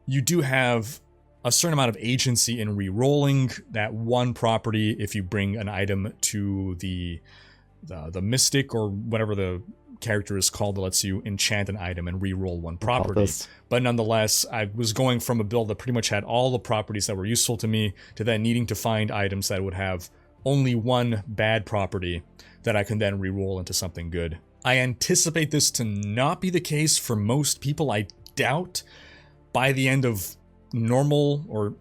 You do have a certain amount of agency in re-rolling that one property if you bring an item to the mystic or whatever the character is called that lets you enchant an item and re-roll one property. But nonetheless, I was going from a build that pretty much had all the properties that were useful to me to then needing to find items that would have only one bad property that I can then re-roll into something good. I anticipate this to not be the case for most people. I doubt by the end of normal or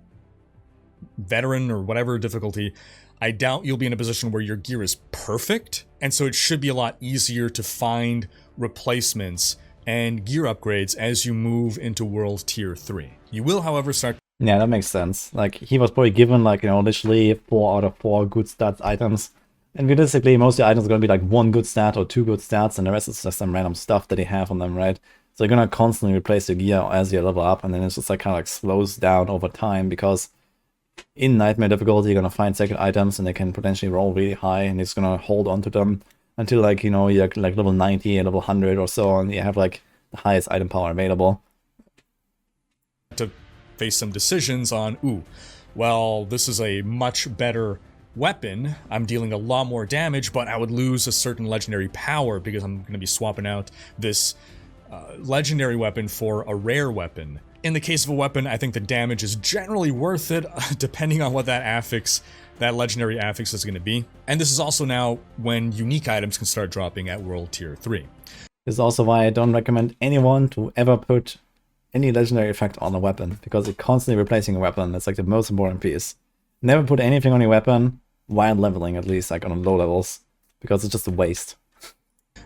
veteran or whatever difficulty, I doubt you'll be in a position where your gear is perfect, and so it should be a lot easier to find replacements and gear upgrades as you move into World Tier 3. You will, however, start... Yeah, that makes sense. Like, he was probably given, like, you know, literally 4 out of 4 good stats items. And realistically, most of the items are going to be like 1 good stat or 2 good stats, and the rest is just some random stuff that they have on them, right? So you're going to constantly replace your gear as you level up, and then it's just like kind of like slows down over time, because in Nightmare difficulty, you're going to find second items, and they can potentially roll really high, and it's going to hold on to them until, like, you know, you're like level 90 and level 100 or so, and you have like the highest item power available. To face some decisions on, ooh, well, this is a much better weapon. I'm dealing a lot more damage, but I would lose a certain legendary power because I'm going to be swapping out this legendary weapon for a rare weapon. In the case of a weapon, I think the damage is generally worth it, depending on what that affix, that legendary affix is going to be. And this is also now when unique items can start dropping at World Tier 3. This is also why I don't recommend anyone to ever put any legendary effect on a weapon, because you're constantly replacing a weapon. That's like the most important piece. Never put anything on your weapon while leveling, at least like on low levels, because it's just a waste.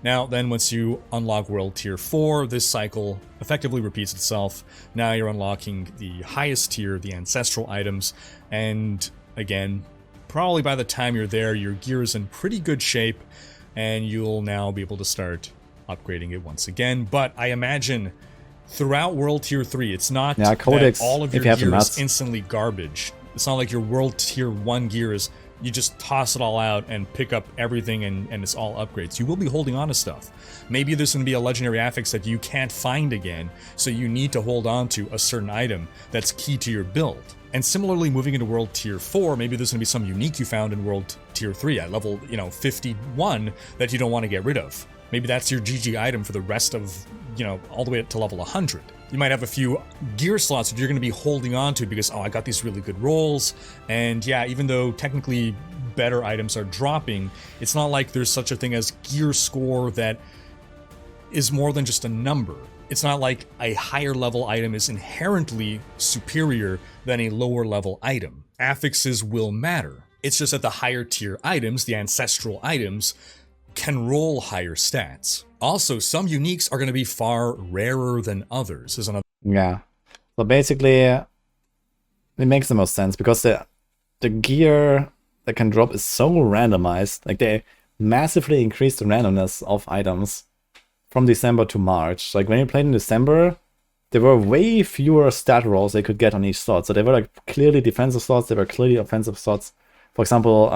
Now, then once you unlock World Tier 4, this cycle effectively repeats itself. Now you're unlocking the highest tier, the ancestral items, and again, probably by the time you're there, your gear is in pretty good shape, and you'll now be able to start upgrading it once again. But I imagine throughout World Tier 3, it's not Codex, that all of your gear is instantly garbage. It's not like your World Tier 1 gear is, you just toss it all out and pick up everything and it's all upgrades. You will be holding on to stuff. Maybe there's going to be a legendary affix that you can't find again, so you need to hold on to a certain item that's key to your build. And similarly, moving into World Tier 4, maybe there's going to be some unique you found in World Tier 3 at level, 51 that you don't want to get rid of. Maybe that's your GG item for the rest of, all the way up to level 100. You might have a few gear slots that you're going to be holding on to because, I got these really good rolls. And yeah, even though technically better items are dropping, it's not like there's such a thing as gear score that is more than just a number. It's not like a higher level item is inherently superior than a lower level item. Affixes will matter. It's just that the higher tier items, the ancestral items, can roll higher stats. Also, some uniques are going to be far rarer than others. Yeah. So basically, it makes the most sense because the gear that can drop is so randomized. Like, they massively increase the randomness of items from December to March. Like, when you played in December, there were way fewer stat rolls they could get on each slot. So they were like clearly defensive slots, they were clearly offensive slots. For example,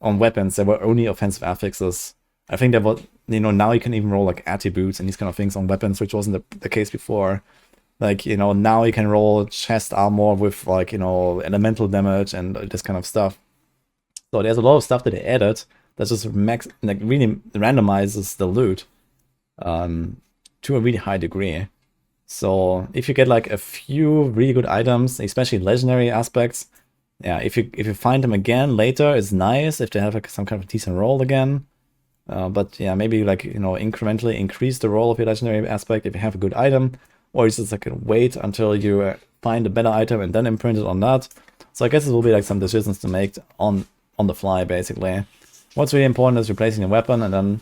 on weapons, there were only offensive affixes. I think there was, now you can even roll like attributes and these kind of things on weapons, which wasn't the case before. Like, now you can roll chest armor with like, elemental damage and this kind of stuff. So there's a lot of stuff that they added that just really randomizes the loot to a really high degree. So if you get like a few really good items, especially legendary aspects, yeah, if you find them again later, it's nice if they have like some kind of decent roll again. But yeah, maybe like, incrementally increase the roll of your legendary aspect if you have a good item, or it's just like wait until you find a better item and then imprint it on that. So I guess it will be like some decisions to make on the fly, basically. What's really important is replacing a weapon and then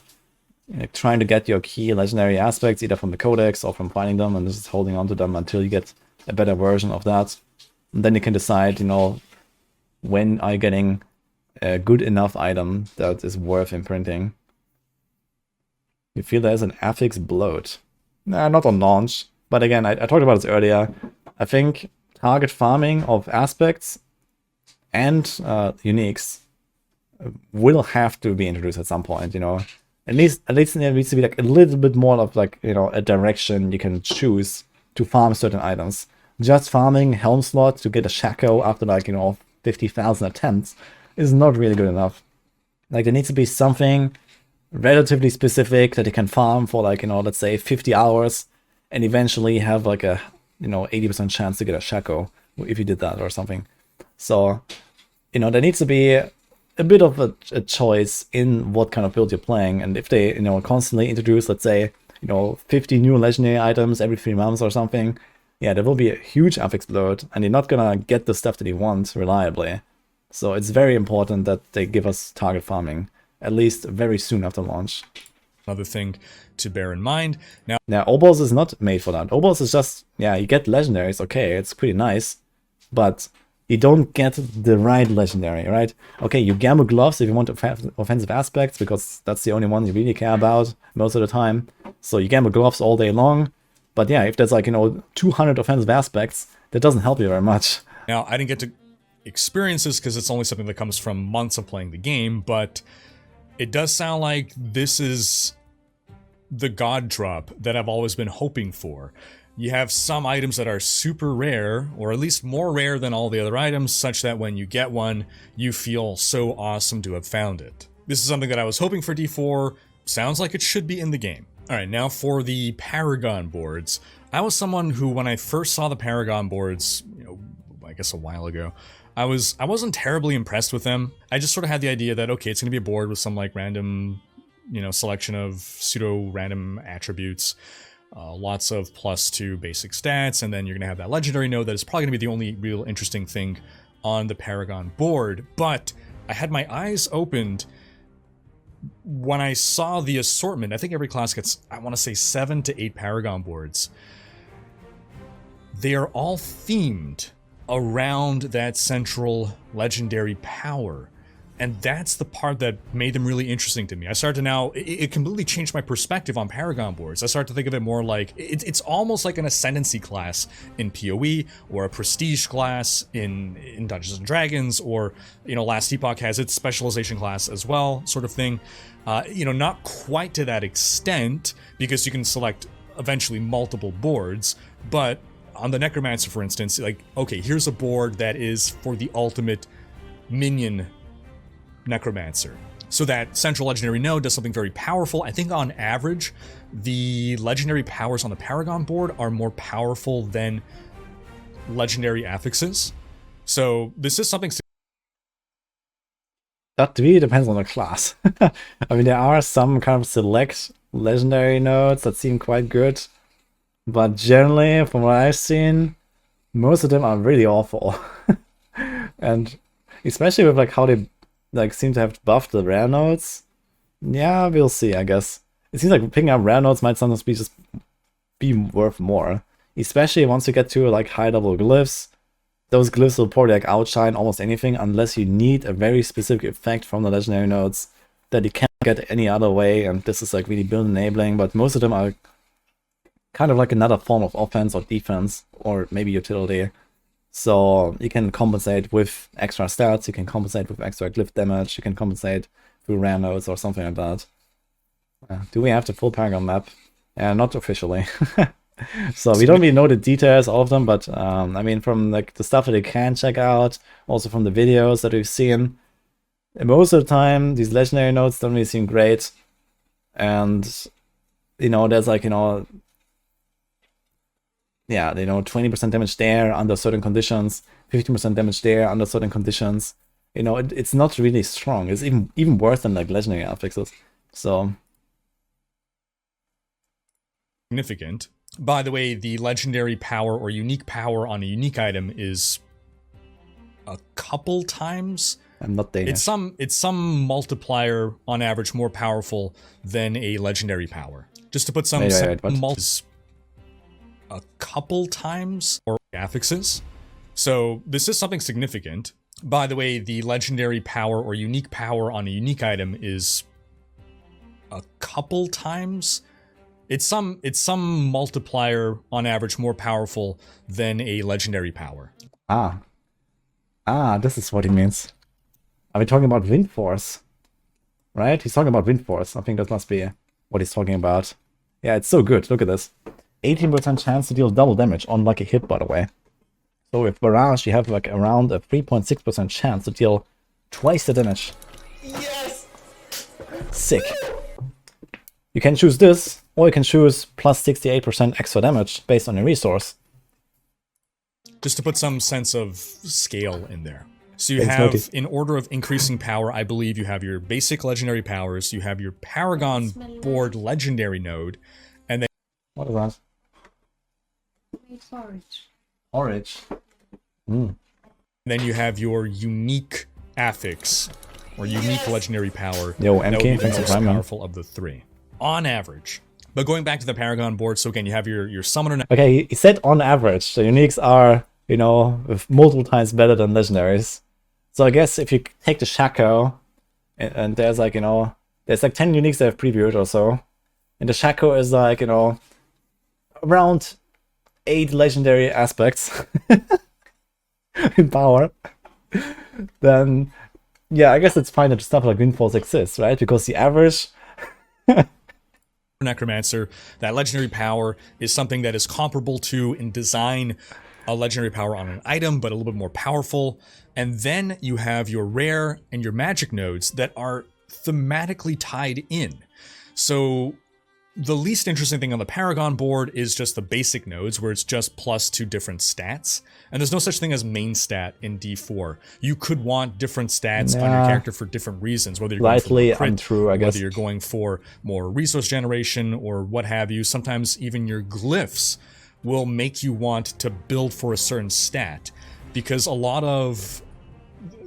trying to get your key legendary aspects either from the codex or from finding them and just holding on to them until you get a better version of that. And then you can decide, when are you getting a good enough item that is worth imprinting. You feel there's an affix bloat. Nah, not on launch. But again, I talked about this earlier. I think target farming of aspects and uniques will have to be introduced at some point, At least there needs to be like a little bit more of like, a direction you can choose to farm certain items. Just farming Helm slot to get a Shaco after like, 50,000 attempts is not really good enough. Like, there needs to be something relatively specific that you can farm for like, let's say 50 hours and eventually have like a, 80% chance to get a Shaco if you did that or something. So, there needs to be a bit of a choice in what kind of build you're playing. And if they, constantly introduce, let's say, 50 new legendary items every 3 months or something, yeah, there will be a huge affix bloat, and you're not gonna get the stuff that you want reliably. So it's very important that they give us target farming, at least very soon after launch. Another thing to bear in mind. Now, Obos is not made for that. Obos is just, yeah, you get legendaries, okay, it's pretty nice, but you don't get the right legendary, right? Okay, you gamble gloves if you want offensive aspects, because that's the only one you really care about most of the time. So you gamble gloves all day long, but yeah, if there's like, you know, 200 offensive aspects, that doesn't help you very much. Now, I didn't get to experience this because it's only something that comes from months of playing the game, but it does sound like this is the god drop that I've always been hoping for. You have some items that are super rare, or at least more rare than all the other items, such that when you get one, you feel so awesome to have found it. This is something that I was hoping for D4. Sounds like it should be in the game. Alright, now for the Paragon boards. I was someone who, when I first saw the Paragon boards, you know, I guess a while ago, I wasn't terribly impressed with them. I just sort of had the idea that, okay, it's going to be a board with some like random, you know, selection of pseudo-random attributes, lots of +2 basic stats, and then you're going to have that legendary node that is probably going to be the only real interesting thing on the Paragon board. But I had my eyes opened when I saw the assortment. I think every class gets, I want to say 7 to 8 Paragon boards. They are all themed around that central legendary power. And that's the part that made them really interesting to me. I started to now, it completely changed my perspective on Paragon boards. I started to think of it more like, it's almost like an Ascendancy class in PoE, or a Prestige class in Dungeons & Dragons, or, you know, Last Epoch has its specialization class as well, sort of thing. You know, not quite to that extent, because you can select eventually multiple boards, but on the Necromancer, for instance, like, okay, here's a board that is for the ultimate minion Necromancer. So that central legendary node does something very powerful. I think on average, the legendary powers on the Paragon board are more powerful than legendary affixes. So this is something... That really depends on the class. I mean, there are some kind of select legendary nodes that seem quite good, but generally, from what I've seen, most of them are really awful. And especially with like how they like seem to have buffed the rare nodes. Yeah, we'll see, I guess. It seems like picking up rare nodes might sometimes be worth more. Especially once you get to like high level glyphs. Those glyphs will probably like outshine almost anything unless you need a very specific effect from the legendary nodes that you can't get any other way, and this is like really build enabling, but most of them are kind of like another form of offense or defense, or maybe utility. So you can compensate with extra stats, you can compensate with extra glyph damage, you can compensate through rare nodes or something like that. Do we have the full Paragon map? Not officially. So we don't really know the details of them, but I mean, from like the stuff that you can check out, also from the videos that we've seen, most of the time these legendary nodes don't really seem great. And you know, there's like, you know, yeah, you know, 20% damage there under certain conditions, 15% damage there under certain conditions. You know, it's not really strong. It's even worse than like legendary affixes. So significant. By the way, the legendary power or unique power on a unique item is a couple times. I'm not Danish. It's some multiplier on average more powerful than a legendary power. Just to put some a couple times or affixes. So this is something significant. By the way, the legendary power or unique power on a unique item is a couple times. It's some multiplier on average more powerful than a legendary power. This is what he means. Are we talking about Wind Force? Right? He's talking about Wind Force. I think that must be what he's talking about. Yeah, it's so good. Look at this. 18% chance to deal double damage on like a hit, by the way. So with Barrage, you have like around a 3.6% chance to deal twice the damage. Yes! Sick. You can choose this, or you can choose plus 68% extra damage based on your resource. Just to put some sense of scale in there. So you have, in order of increasing power, I believe you have your basic legendary powers, you have your Paragon board legendary node, and then... What is that? It's orange. Orange. Mm. Then you have your unique affix, or unique legendary power. Yo, that would MK, be the thanks for most Prime, man. powerful of the three, on average. But going back to the Paragon board, so again, you have your summoner. Okay, he said on average, the uniques are, you know, multiple times better than legendaries. So I guess if you take the Shaco, and there's like, you know, there's like 10 uniques that have previewed or so, and the Shaco is like, you know, around 8 legendary aspects in power, then yeah, I guess it's fine that stuff like Windfalls exists, right? Because the average Necromancer, that legendary power is something that is comparable to in design a legendary power on an item, but a little bit more powerful. And then you have your rare and your magic nodes that are thematically tied in. So the least interesting thing on the Paragon board is just the basic nodes, where it's just +2 different stats. And there's no such thing as main stat in D4. You could want different stats on your character for different reasons, whether you're going for more crit, untrue, I guess. whether you're going for more resource generation or what have you. Sometimes even your glyphs will make you want to build for a certain stat, because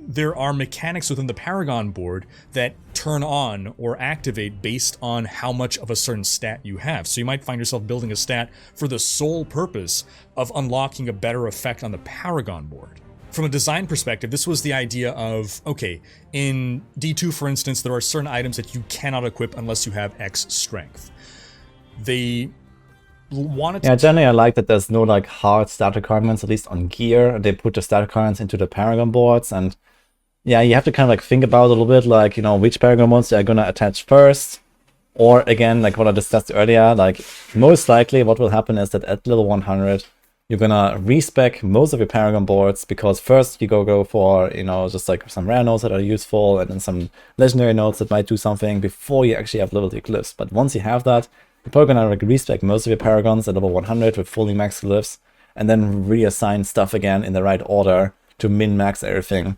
there are mechanics within the Paragon board that turn on or activate based on how much of a certain stat you have. So you might find yourself building a stat for the sole purpose of unlocking a better effect on the Paragon board. From a design perspective, this was the idea of, okay, in D2, for instance, there are certain items that you cannot equip unless you have X strength. They wanted to... Yeah, generally I like that there's no like hard stat requirements, at least on gear. They put the stat requirements into the Paragon boards, and yeah, you have to kind of like think about it a little bit, like, you know, which Paragon boards are going to attach first. Or again, like what I discussed earlier, like most likely what will happen is that at level 100, you're going to respec most of your Paragon boards, because first you go for, you know, just like some rare nodes that are useful, and then some legendary nodes that might do something before you actually have leveled your glyphs. But once you have that, you're probably going to like respec most of your Paragons at level 100 with fully maxed glyphs, and then reassign stuff again in the right order to min-max everything.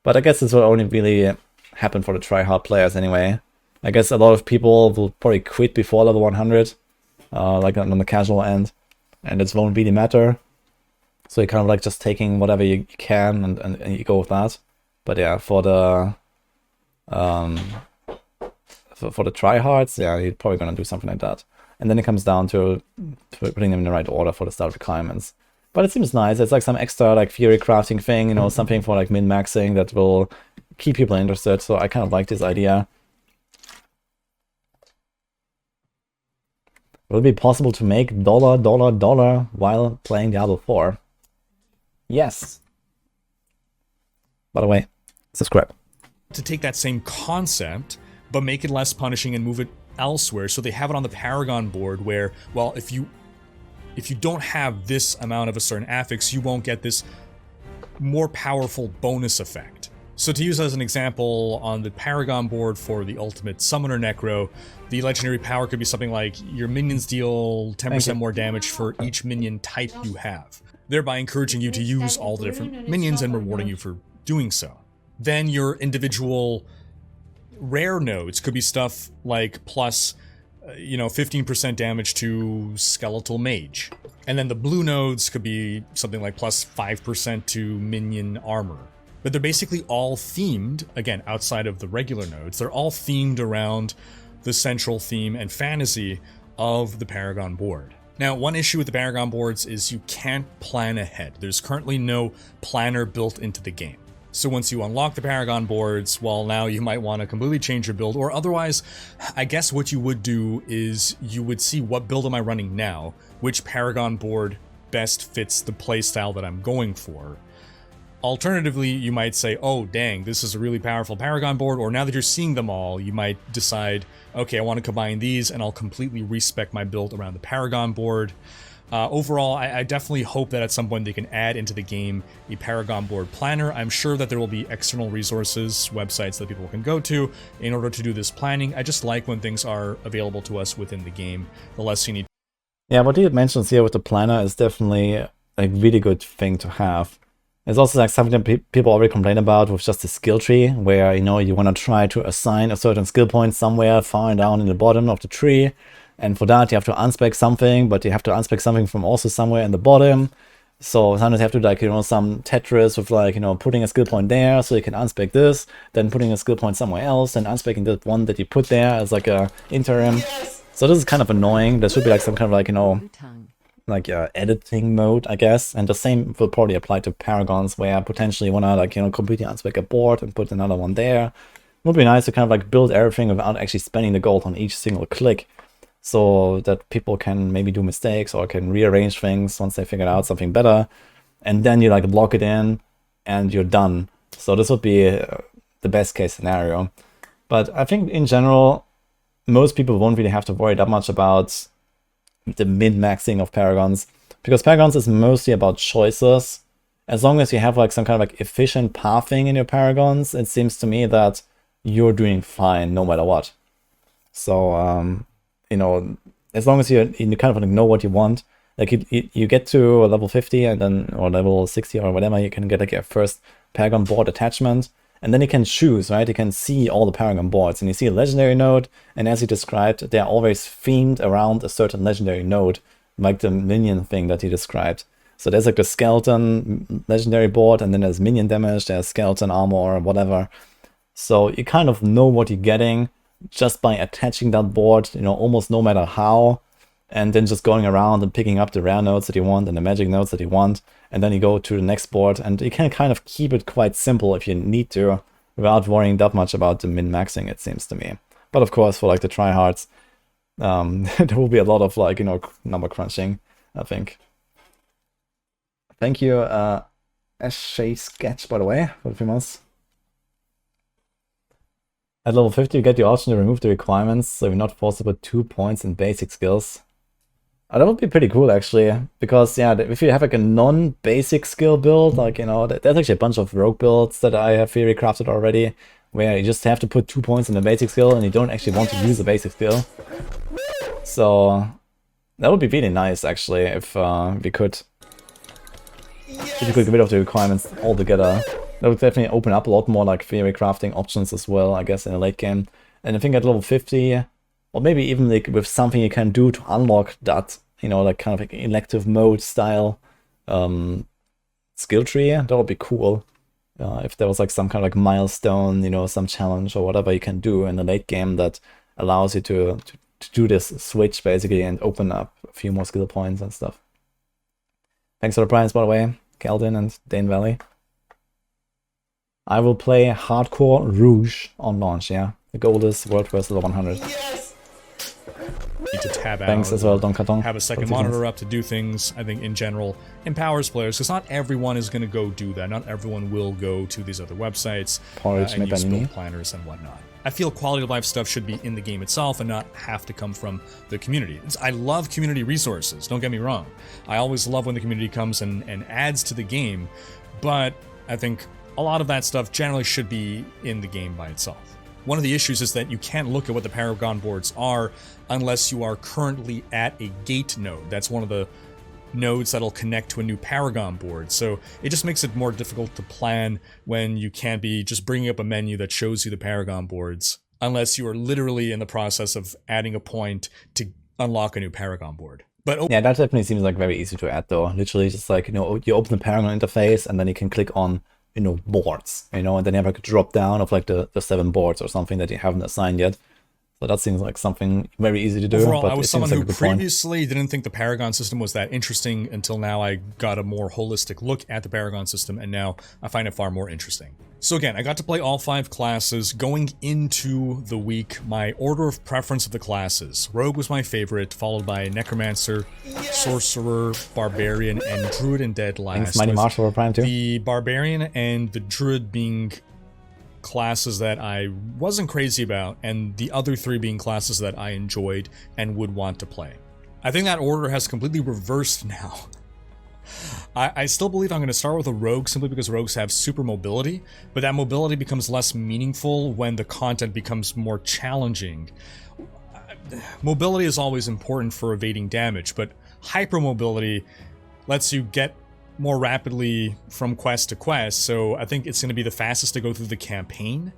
But I guess this will only really happen for the try-hard players anyway. I guess a lot of people will probably quit before level 100, like on the casual end, and it won't really matter. So you're kind of like just taking whatever you can and you go with that. But yeah, for the for the try-hards, yeah, you're probably gonna do something like that. And then it comes down to putting them in the right order for the start requirements. But it seems nice. It's like some extra like theory crafting thing, you know, something for like min-maxing that will keep people interested. So I kind of like this idea. Will it be possible to make dollar while playing Diablo 4? Yes. By the way, subscribe. To take that same concept, but make it less punishing and move it elsewhere. So they have it on the Paragon board where, well, if you don't have this amount of a certain affix, you won't get this more powerful bonus effect. So to use as an example, on the Paragon board for the Ultimate Summoner Necro, the legendary power could be something like your minions deal 10% more damage for each minion type you have, thereby encouraging you to use all the different minions and rewarding you for doing so. Then your individual rare nodes could be stuff like plus 15% damage to Skeletal Mage. And then the blue nodes could be something like plus 5% to Minion Armor. But they're basically all themed, again, outside of the regular nodes, they're all themed around the central theme and fantasy of the Paragon board. Now, one issue with the Paragon boards is you can't plan ahead. There's currently no planner built into the game. So once you unlock the Paragon boards, well, now you might want to completely change your build, or otherwise, I guess what you would do is you would see what build am I running now, which Paragon board best fits the playstyle that I'm going for. Alternatively, you might say, oh dang, this is a really powerful Paragon board, or now that you're seeing them all, you might decide, okay, I want to combine these and I'll completely respec my build around the Paragon board. Overall, I definitely hope that at some point they can add into the game a Paragon board planner. I'm sure that there will be external resources, websites that people can go to in order to do this planning. I just like when things are available to us within the game, the less you need. Yeah, what he mentions here with the planner is definitely a really good thing to have. It's also like something that people already complain about with just the skill tree, where, you know, you want to try to assign a certain skill point somewhere far down in the bottom of the tree, And for that, you have to unspec something, but you have to unspec something from also somewhere in the bottom. So sometimes you have to, like, you know, some Tetris with, like, you know, putting a skill point there so you can unspec this, then putting a skill point somewhere else, and unspecking the one that you put there as like a interim. So this is kind of annoying. There should be like some kind of, like, you know, like editing mode, I guess. And the same will probably apply to Paragons, where potentially you want to, like, you know, completely unspec a board and put another one there. It would be nice to kind of like build everything without actually spending the gold on each single click, so that people can maybe do mistakes or can rearrange things once they figure out something better. And then you like block it in and you're done. So this would be the best case scenario. But I think in general, most people won't really have to worry that much about the min-maxing of Paragons, because Paragons is mostly about choices. As long as you have like some kind of like efficient pathing in your Paragons, it seems to me that you're doing fine no matter what. So, you know, as long as you kind of like know what you want, like you get to level 50 and then, or level 60 or whatever, you can get like a first Paragon board attachment. And then you can choose, right? You can see all the Paragon boards, and you see a legendary node. And as you described, they're always themed around a certain legendary node, like the minion thing that you described. So there's like the skeleton legendary board, and then there's minion damage, there's skeleton armor or whatever. So you kind of know what you're getting just by attaching that board, you know, almost no matter how. And then just going around and picking up the rare nodes that you want and the magic nodes that you want. And then you go to the next board, and you can kind of keep it quite simple if you need to, without worrying that much about the min-maxing, it seems to me. But of course, for like the tryhards, there will be a lot of, like, you know, number crunching, I think. Thank you, SJ Sketch, by the way, for the few months. At level 50, you get the option to remove the requirements, so you're not forced to put 2 points in basic skills. That would be pretty cool, actually, because, yeah, if you have like a non-basic skill build, like, you know, there's actually a bunch of rogue builds that I have theory crafted already, where you just have to put 2 points in the basic skill and you don't actually want to use a basic skill. So that would be really nice, actually, if we could, if you could get rid of the requirements altogether. That would definitely open up a lot more like theory crafting options as well, I guess, in the late game. And I think at level 50, or maybe even like with something you can do to unlock that, you know, like kind of like elective mode style skill tree, that would be cool. If there was like some kind of like milestone, you know, some challenge or whatever you can do in the late game that allows you to do this switch basically and open up a few more skill points and stuff. Thanks for the prize, by the way, Keldin and Dane Valley. I will play Hardcore Rouge on launch, yeah. The goal is World vs. 100. Yes! Need to tab Thanks out, as well, Don Carton. have a second monitor up to do things, I think, in general, empowers players, because not everyone is going to go do that. Not everyone will go to these other websites and use build planners and whatnot. I feel quality of life stuff should be in the game itself and not have to come from the community. I love community resources, don't get me wrong. I always love when the community comes and adds to the game, but I think a lot of that stuff generally should be in the game by itself. One of the issues is that you can't look at what the Paragon boards are unless you are currently at a gate node. That's one of the nodes that'll connect to a new Paragon board. So it just makes it more difficult to plan when you can't be just bringing up a menu that shows you the Paragon boards, unless you are literally in the process of adding a point to unlock a new Paragon board. But yeah, that definitely seems like very easy to add though. Literally just like, you know, you open the Paragon interface and then you can click on, you know, boards, you know, and then you have like a drop down of like the 7 boards or something that you haven't assigned yet. So that seems like something very easy to do. Overall, but I was someone like who previously didn't think the Paragon system was that interesting until now I got a more holistic look at the Paragon system, and now I find it far more interesting. So again, I got to play all 5 classes. Going into the week, my order of preference of the classes: Rogue was my favorite, followed by Necromancer, Sorcerer, Barbarian, and Druid and Dead last. Thanks, Mighty Marshall for Prime too. The Barbarian and the Druid being classes that I wasn't crazy about, and the other 3 being classes that I enjoyed and would want to play. I think that order has completely reversed now. I still believe I'm going to start with a rogue simply because rogues have super mobility, but that mobility becomes less meaningful when the content becomes more challenging. Mobility is always important for evading damage, but hypermobility lets you get more rapidly from quest to quest, so I think it's going to be the fastest to go through the campaign,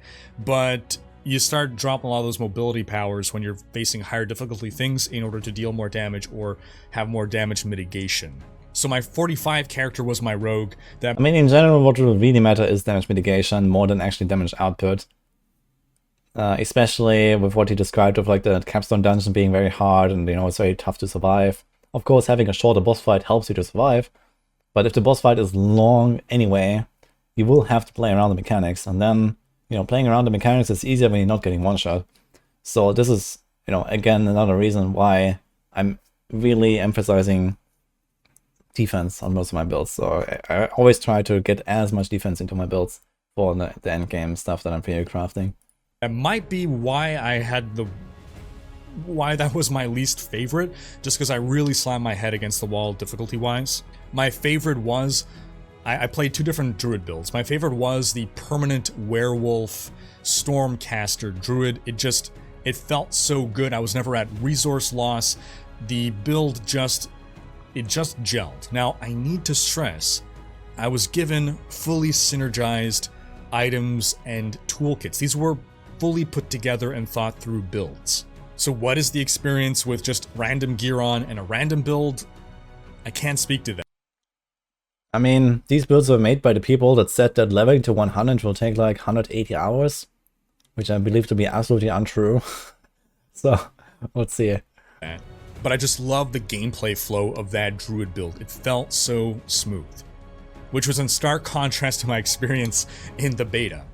but you start dropping a lot of those mobility powers when you're facing higher difficulty things in order to deal more damage or have more damage mitigation. So my 45 character was my rogue. I mean, in general, what will really matter is damage mitigation more than actually damage output. Especially with what he described of like the capstone dungeon being very hard and, you know, it's very tough to survive. Of course, having a shorter boss fight helps you to survive, but if the boss fight is long anyway, you will have to play around the mechanics, and then, you know, playing around the mechanics is easier when you're not getting one-shot. So this is, you know, again, another reason why I'm really emphasizing defense on most of my builds. So I always try to get as much defense into my builds for the endgame stuff that I'm really crafting. That might be why why that was my least favorite, just because I really slammed my head against the wall difficulty-wise. My favorite was, I played two different druid builds. My favorite was the permanent werewolf stormcaster druid. It felt so good. I was never at resource loss. The build it just gelled. Now, I need to stress, I was given fully synergized items and toolkits. These were fully put together and thought through builds. So what is the experience with just random gear on and a random build? I can't speak to that. I mean, these builds were made by the people that said that leveling to 100 will take like 180 hours, which I believe to be absolutely untrue. So, let's see. But I just love the gameplay flow of that druid build. It felt so smooth, which was in stark contrast to my experience in the beta.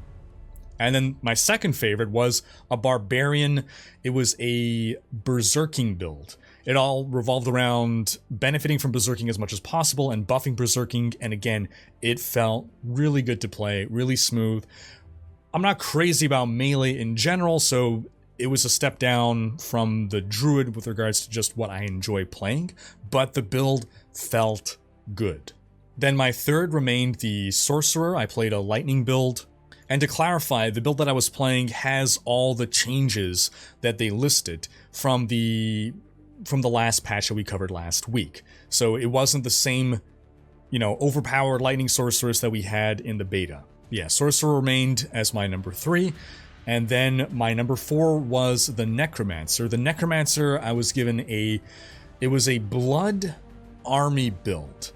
And then my second favorite was a barbarian. It was a berserking build. It all revolved around benefiting from berserking as much as possible and buffing berserking. And again, it felt really good to play, really smooth. I'm not crazy about melee in general, so it was a step down from the druid with regards to just what I enjoy playing, but the build felt good. Then my third remained the sorcerer. I played a lightning build. And to clarify, the build that I was playing has all the changes that they listed from the last patch that we covered last week. So it wasn't the same, you know, overpowered lightning sorceress that we had in the beta. Yeah, sorcerer remained as my number 3. And then my number 4 was the necromancer. The necromancer, I was given it was a blood army build.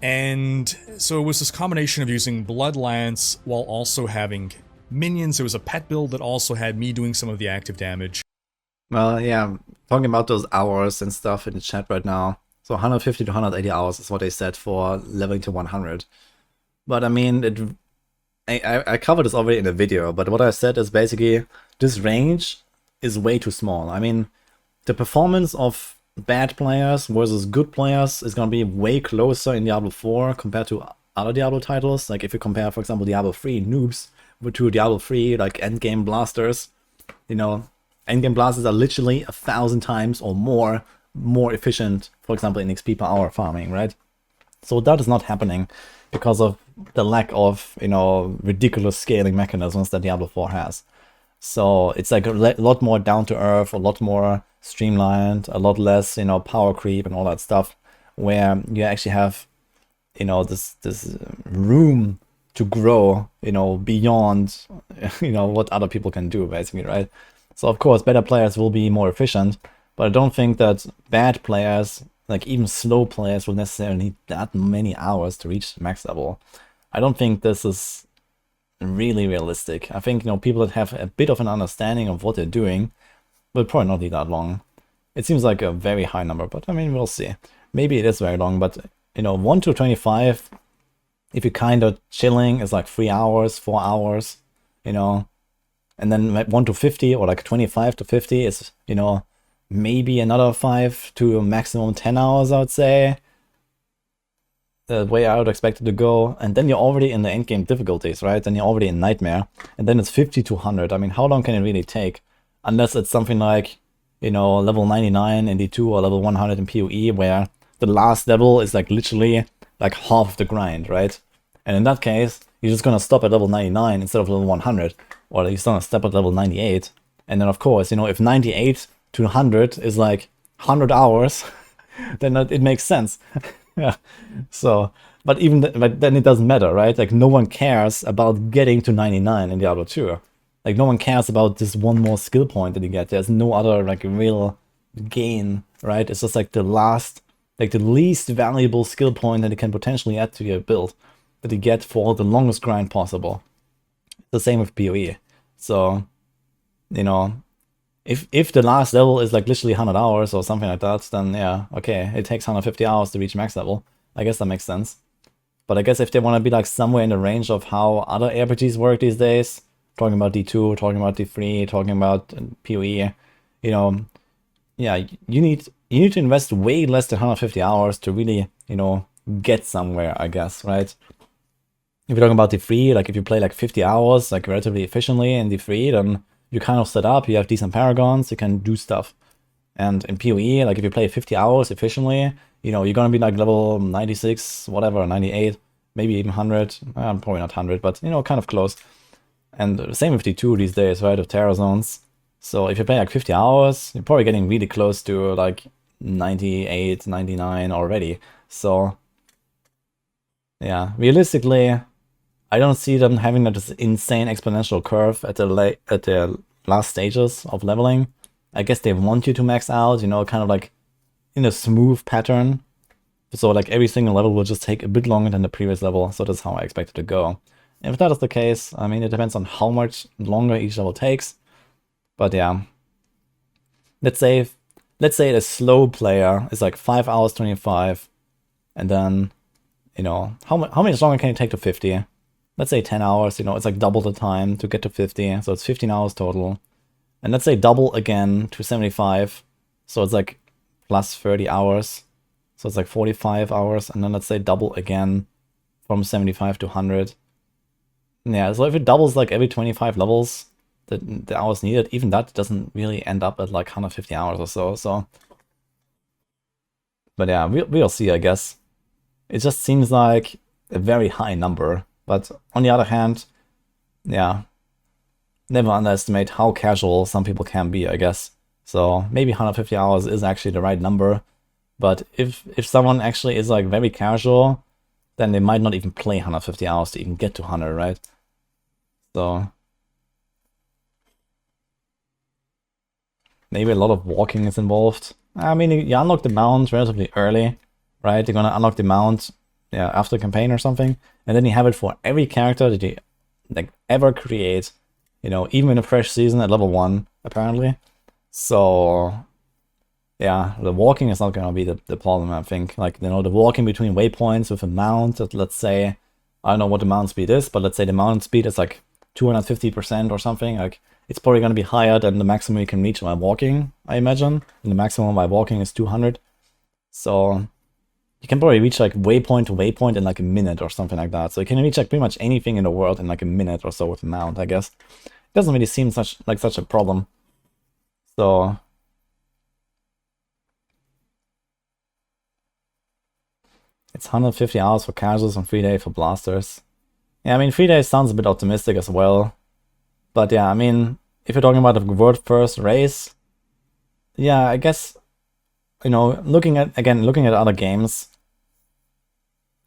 And so it was this combination of using Blood Lance while also having minions. It was a pet build that also had me doing some of the active damage. Well, yeah, talking about those hours and stuff in the chat right now. So 150 to 180 hours is what they said for leveling to 100. But I mean, I covered this already in the video, but what I said is basically this range is way too small. I mean, the performance of bad players versus good players is going to be way closer in Diablo 4 compared to other Diablo titles. Like if you compare, for example, Diablo 3 noobs to Diablo 3 like endgame blasters, you know, endgame blasters are literally 1,000 times or more efficient, for example, in XP per hour farming, right? So that is not happening because of the lack of, you know, ridiculous scaling mechanisms that Diablo 4 has. So it's like a lot more down to earth, a lot more streamlined, a lot less, you know, power creep and all that stuff, where you actually have, you know, this room to grow, you know, beyond, you know, what other people can do, basically, right? So of course, better players will be more efficient, but I don't think that bad players, like even slow players, will necessarily need that many hours to reach max level. I don't think this is really realistic. I think, you know, people that have a bit of an understanding of what they're doing will probably not need that long. It seems like a very high number, but I mean, we'll see. Maybe it is very long, but, you know, 1 to 25, if you're kind of chilling, is like 3 hours, 4 hours, you know, and then 1 to 50 or like 25 to 50 is, you know, maybe another 5 to a maximum 10 hours, I would say. The way I would expect it to go. And then you're already in the endgame difficulties, right? Then you're already in Nightmare. And then it's 50 to 100. I mean, how long can it really take? Unless it's something like, you know, level 99 in D2 or level 100 in PoE, where the last level is like literally like half of the grind, right? And in that case, you're just gonna stop at level 99 instead of level 100. Or you're gonna stop at level 98. And then of course, you know, if 98 to 100 is like 100 hours, then it makes sense. Yeah. So, but even but then it doesn't matter, right? Like no one cares about getting to 99 in Diablo 2. Like, no one cares about this one more skill point that you get. There's no other, like, real gain, right? It's just, like, the least valuable skill point that you can potentially add to your build that you get for the longest grind possible. The same with PoE. So, you know, if the last level is, like, literally 100 hours or something like that, then, yeah, okay, it takes 150 hours to reach max level. I guess that makes sense. But I guess if they want to be, like, somewhere in the range of how other ARPGs work these days, talking about D2, talking about D3, talking about PoE, you know, yeah, you need to invest way less than 150 hours to really, you know, get somewhere, I guess, right? If you're talking about D3, like if you play like 50 hours, like relatively efficiently in D3, then you kind of set up, you have decent paragons, you can do stuff. And in PoE, like if you play 50 hours efficiently, you know, you're gonna be like level 96, whatever, 98, maybe even 100, probably not 100, but, you know, kind of close. And the same with D2 these days, right, of Terror Zones. So if you play like 50 hours, you're probably getting really close to like 98, 99 already. So yeah, realistically, I don't see them having this insane exponential curve at the last stages of leveling. I guess they want you to max out, you know, kind of like in a smooth pattern. So like every single level will just take a bit longer than the previous level. So that's how I expect it to go. If that is the case, I mean, it depends on how much longer each level takes. But yeah, let's say the slow player is like 5 hours 25, and then, you know, how much longer can it take to 50? Let's say 10 hours, you know, it's like double the time to get to 50, so it's 15 hours total. And let's say double again to 75, so it's like plus 30 hours, so it's like 45 hours, and then let's say double again from 75 to 100. Yeah, so if it doubles like every 25 levels, the hours needed, even that doesn't really end up at like 150 hours or so. So, but yeah, we'll see, I guess. It just seems like a very high number. But on the other hand, yeah, never underestimate how casual some people can be, I guess. So maybe 150 hours is actually the right number. But if someone actually is like very casual, then they might not even play 150 hours to even get to 100, right? So maybe a lot of walking is involved. I mean, you unlock the mount relatively early, right? You're gonna unlock the mount, yeah, after campaign or something, and then you have it for every character that you like ever create, you know, even in a fresh season at level 1, apparently. So yeah, the walking is not gonna be the problem, I think. Like, you know, the walking between waypoints with a mount that, let's say, I don't know what the mount speed is, but let's say the mount speed is like 250% or something. Like, it's probably going to be higher than the maximum you can reach by walking, I imagine. And the maximum by walking is 200. So you can probably reach like waypoint to waypoint in like a minute or something like that. So you can reach like pretty much anything in the world in like a minute or so with a mount, I guess. It doesn't really seem such a problem. So it's 150 hours for casuals and 3 days for blasters. Yeah, I mean, 3 days sounds a bit optimistic as well. But yeah, I mean, if you're talking about a world first race, yeah, I guess, you know, looking at other games,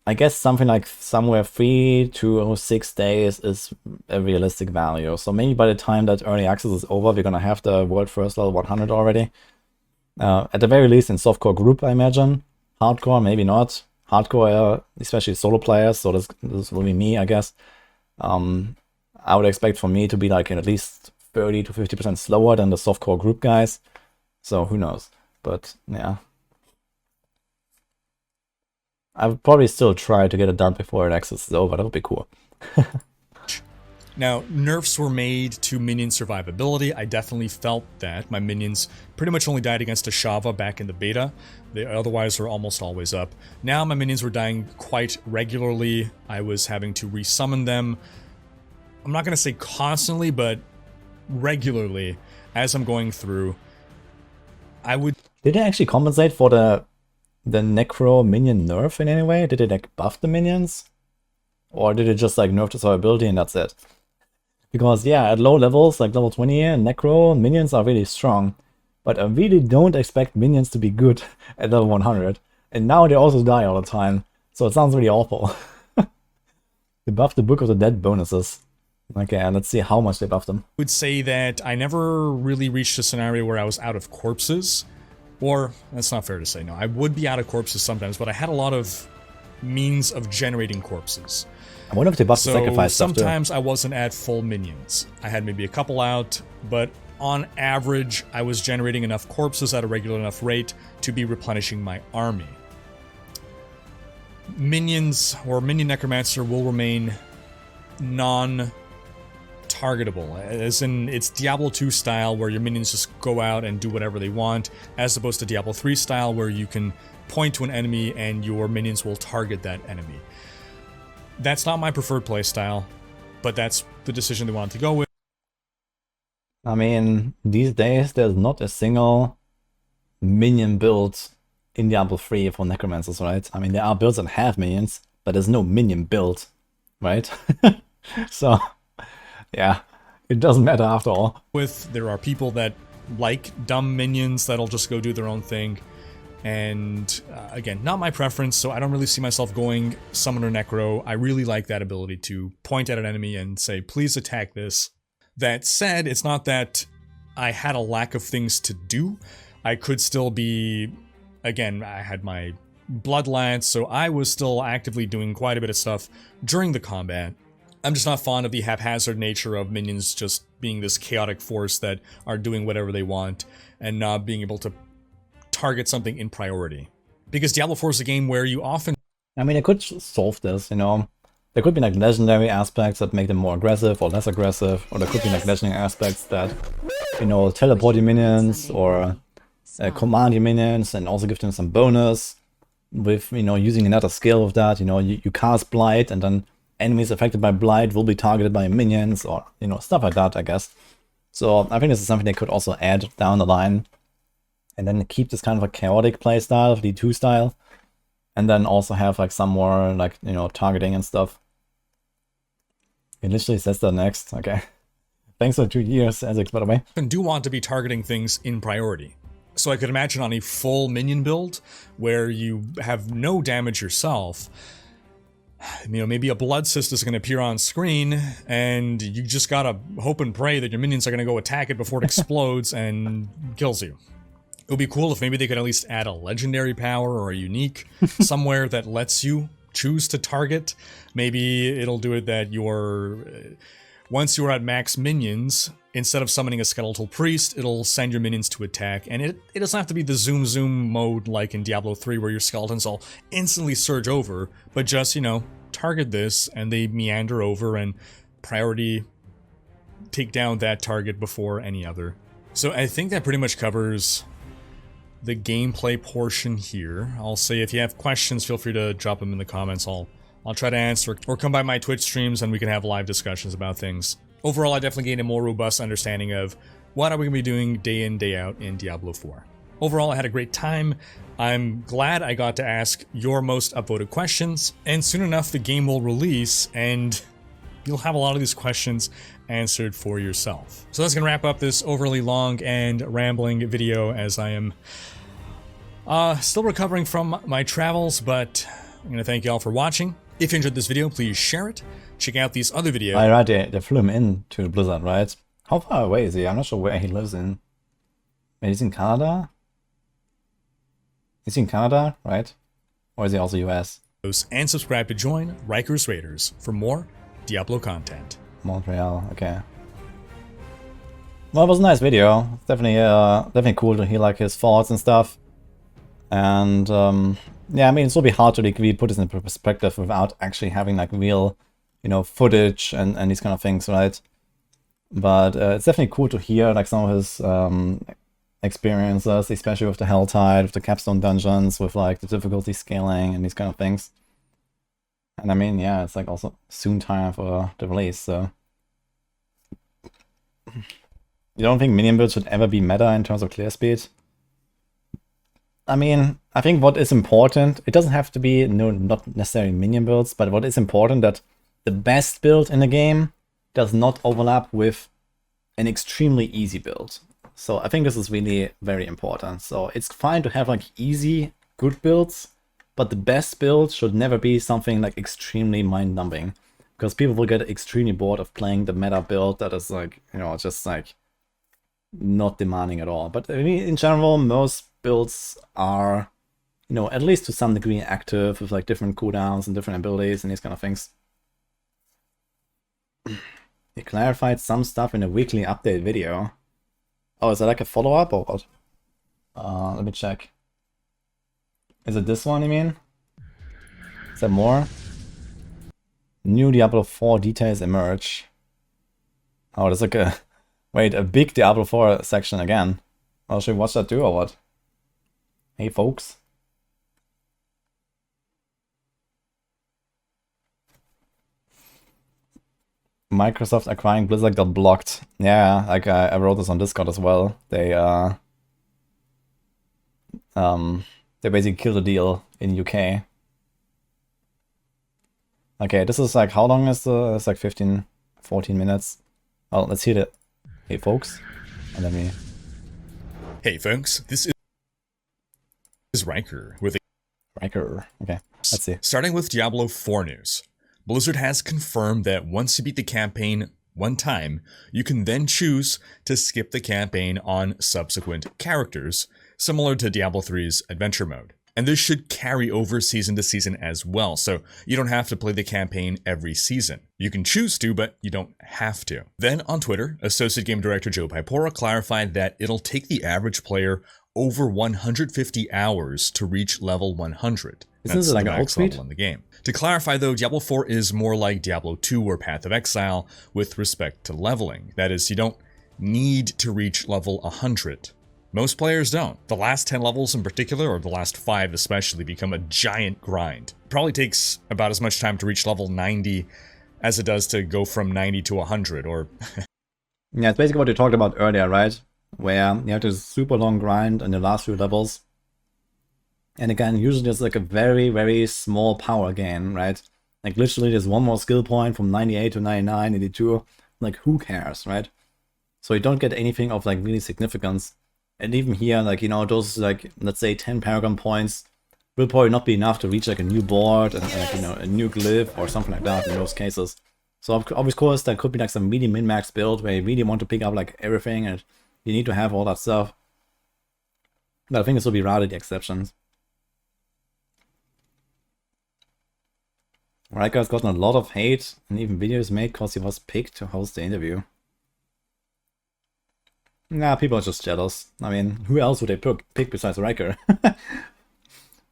I guess something like somewhere 3 to 6 days is a realistic value. So maybe by the time that early access is over, we're gonna have the world first level 100 already. At the very least in softcore group, I imagine. Hardcore, maybe not. Hardcore, especially solo players, so this will be me, I guess. I would expect for me to be like at least 30 to 50% slower than the softcore group guys. So who knows? But yeah. I would probably still try to get it done before access is over. That would be cool. Now, nerfs were made to minion survivability. I definitely felt that. My minions pretty much only died against a Shava back in the beta. They otherwise are almost always up. Now my minions were dying quite regularly. I was having to resummon them. I'm not going to say constantly, but regularly as I'm going through. Did they actually compensate for the Necro minion nerf in any way? Did it like buff the minions? Or did it just like nerf the survivability and that's it? Because yeah, at low levels, like level 20, Necro minions are really strong. But I really don't expect minions to be good at level 100. And now they also die all the time. So it sounds really awful. They buffed the Book of the Dead bonuses. Okay, let's see how much they buffed them. I would say that I never really reached a scenario where I was out of corpses. Or, that's not fair to say, no. I would be out of corpses sometimes, but I had a lot of means of generating corpses. I wonder if they buffed the So sacrifice stuff too. sometimes I wasn't at full minions. I had maybe a couple out, but on average, I was generating enough corpses at a regular enough rate to be replenishing my army. Minions or Minion Necromancer will remain non-targetable, as in it's Diablo 2 style where your minions just go out and do whatever they want, as opposed to Diablo 3 style where you can point to an enemy and your minions will target that enemy. That's not my preferred playstyle, but that's the decision they wanted to go with. I mean, these days there's not a single minion build in Diablo 3 for Necromancers, right? I mean, there are builds that have minions, but there's no minion build, right? So, yeah, it doesn't matter after all. There are people that like dumb minions that'll just go do their own thing. And again, not my preference, so I don't really see myself going Summoner Necro. I really like that ability to point at an enemy and say, please attack this. That said, it's not that I had a lack of things to do. I could still be, again, I had my Blood Lance, so I was still actively doing quite a bit of stuff during the combat. I'm just not fond of the haphazard nature of minions just being this chaotic force that are doing whatever they want and not being able to target something in priority. Because Diablo 4 is a game where you often... I mean, I could solve this, you know. There could be like legendary aspects that make them more aggressive or less aggressive, or there could be like legendary aspects that, you know, teleport your minions or command your minions and also give them some bonus with, you know, using another skill of that. You know, you cast Blight and then enemies affected by Blight will be targeted by minions or, you know, stuff like that, I guess. So I think this is something they could also add down the line and then keep this kind of a chaotic playstyle, D2 style, and then also have like some more like, you know, targeting and stuff. It literally says that next. Okay. Thanks for 2 years, Essex, by the way. I do want to be targeting things in priority. So I could imagine on a full minion build where you have no damage yourself, you know, maybe a Blood Cyst is going to appear on screen and you just gotta hope and pray that your minions are going to go attack it before it explodes and kills you. It would be cool if maybe they could at least add a legendary power or a unique somewhere that lets you choose to target. Maybe it'll do it that once you're at max minions, instead of summoning a skeletal priest, it'll send your minions to attack. And it doesn't have to be the zoom mode like in Diablo 3 where your skeletons all instantly surge over, but just, you know, target this and they meander over and priority take down that target before any other. So I think that pretty much covers the gameplay portion here. I'll say if you have questions, feel free to drop them in the comments. I'll try to answer, or come by my Twitch streams and we can have live discussions about things. Overall, I definitely gained a more robust understanding of what are we going to be doing day in, day out in Diablo 4. Overall, I had a great time. I'm glad I got to ask your most upvoted questions, and soon enough the game will release and you'll have a lot of these questions answered for yourself. So that's going to wrap up this overly long and rambling video, as I am still recovering from my travels, but I'm going to thank you all for watching. If you enjoyed this video, please share it. Check out these other videos. Right, they flew him into Blizzard, right? How far away is he? I'm not sure where he lives in. Maybe he's in Canada? Is he in Canada, right? Or is he also US? And subscribe to join Rhykker Raiders for more Diablo content. Montreal, okay. Well, it was a nice video. It's definitely cool to hear like his thoughts and stuff. And yeah, I mean, it's will be hard to like really put this in perspective without actually having like real, you know, footage and these kind of things, right? But it's definitely cool to hear like some of his experiences, especially with the Helltide, with the Capstone dungeons, with like the difficulty scaling and these kind of things. And I mean, yeah, it's like also soon time for the release, so. You don't think minion builds should ever be meta in terms of clear speed? I mean, I think what is important, it doesn't have to be, no, not necessarily minion builds, but what is important that the best build in the game does not overlap with an extremely easy build. So I think this is really very important. So it's fine to have like easy, good builds, but the best build should never be something like extremely mind-numbing. Because people will get extremely bored of playing the meta build that is like, you know, just like not demanding at all. But I mean, in general, most builds are, you know, at least to some degree active with like different cooldowns and different abilities and these kind of things. He clarified some stuff in a weekly update video. Oh, is that like a follow-up or what? Let me check. Is it this one, you mean? Is there more? New Diablo 4 details emerge. Oh, there's like a... Wait, a big Diablo 4 section again. Oh, should we watch that too or what? Hey, folks. Microsoft acquiring Blizzard got blocked. Yeah, like I wrote this on Discord as well. They basically killed the deal in UK. Okay, this is like, how long is it's like 14 minutes. Oh, let's hear it. Hey folks. And let me... Hey folks, this is Rhykker with Rhykker. Okay, let's see. Starting with Diablo 4 news. Blizzard has confirmed that once you beat the campaign one time, you can then choose to skip the campaign on subsequent characters, similar to Diablo 3's adventure mode. And this should carry over season to season as well, so you don't have to play the campaign every season. You can choose to, but you don't have to. Then on Twitter, Associate Game Director Joe Pipora clarified that it'll take the average player over 150 hours to reach level 100. Isn't this like an old level in the game. To clarify though, Diablo 4 is more like Diablo 2 or Path of Exile with respect to leveling. That is, you don't need to reach level 100. Most players don't. The last 10 levels in particular, or the last 5 especially, become a giant grind. It probably takes about as much time to reach level 90 as it does to go from 90 to 100, or... Yeah, it's basically what you talked about earlier, right? Where you have this super long grind in the last few levels. And again, usually there's like a very, very small power gain, right? Like literally there's one more skill point from 98 to 99, 82. Like who cares, right? So you don't get anything of like really significance. And even here, like, you know, those like, let's say 10 Paragon points will probably not be enough to reach like a new board and like, you know, a new glyph or something like that in those cases. So of course there could be like some really min-max build where you really want to pick up like everything and you need to have all that stuff. But I think this will be rather the exceptions. Rhykker has gotten a lot of hate and even videos made because he was picked to host the interview. Nah, people are just jealous. I mean, who else would they pick besides Rhykker?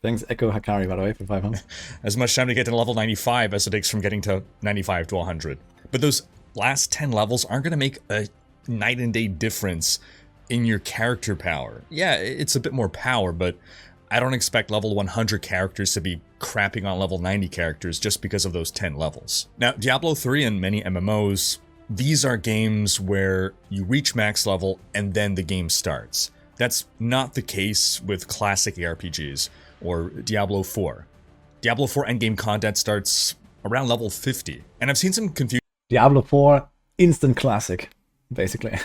Thanks, Echo Hakari, by the way, for 500. As much time to get to level 95 as it takes from getting to 95 to 100. But those last 10 levels aren't going to make a night and day difference in your character power. Yeah, it's a bit more power, but I don't expect level 100 characters to be crapping on level 90 characters just because of those 10 levels. Now, Diablo 3 and many MMOs, these are games where you reach max level and then the game starts. That's not the case with classic ARPGs or Diablo 4. Diablo 4 endgame content starts around level 50, and I've seen some confusion. Diablo 4 instant classic, basically.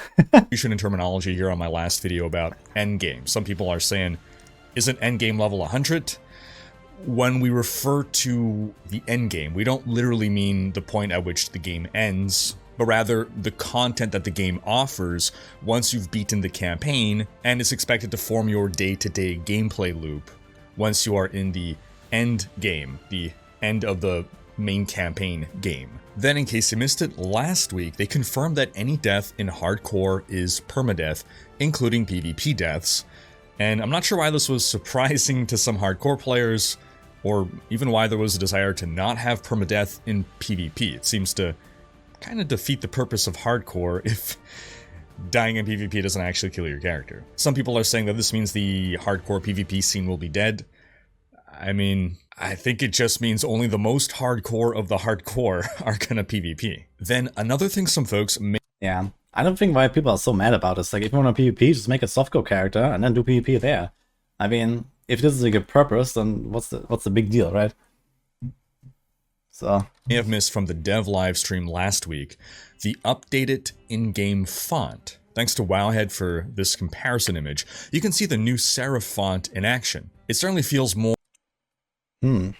In terminology here on my last video about endgame. Some people are saying, isn't endgame level 100? When we refer to the endgame, we don't literally mean the point at which the game ends, but rather the content that the game offers once you've beaten the campaign and is expected to form your day-to-day gameplay loop once you are in the end game, the end of the main campaign game. Then, in case you missed it, last week they confirmed that any death in hardcore is permadeath, including PvP deaths. And I'm not sure why this was surprising to some hardcore players, or even why there was a desire to not have permadeath in PvP. It seems to kind of defeat the purpose of hardcore if dying in PvP doesn't actually kill your character. Some people are saying that this means the hardcore PvP scene will be dead. I mean, I think it just means only the most hardcore of the hardcore are gonna PvP. Then another thing some folks may... Yeah, I don't think why people are so mad about this. Like, if you want a PvP, just make a softcore character and then do PvP there. I mean, if this is like a purpose, then what's the big deal, right? So may have missed from the dev livestream last week, the updated in-game font. Thanks to Wowhead for this comparison image, you can see the new serif font in action. It certainly feels more... Yeah,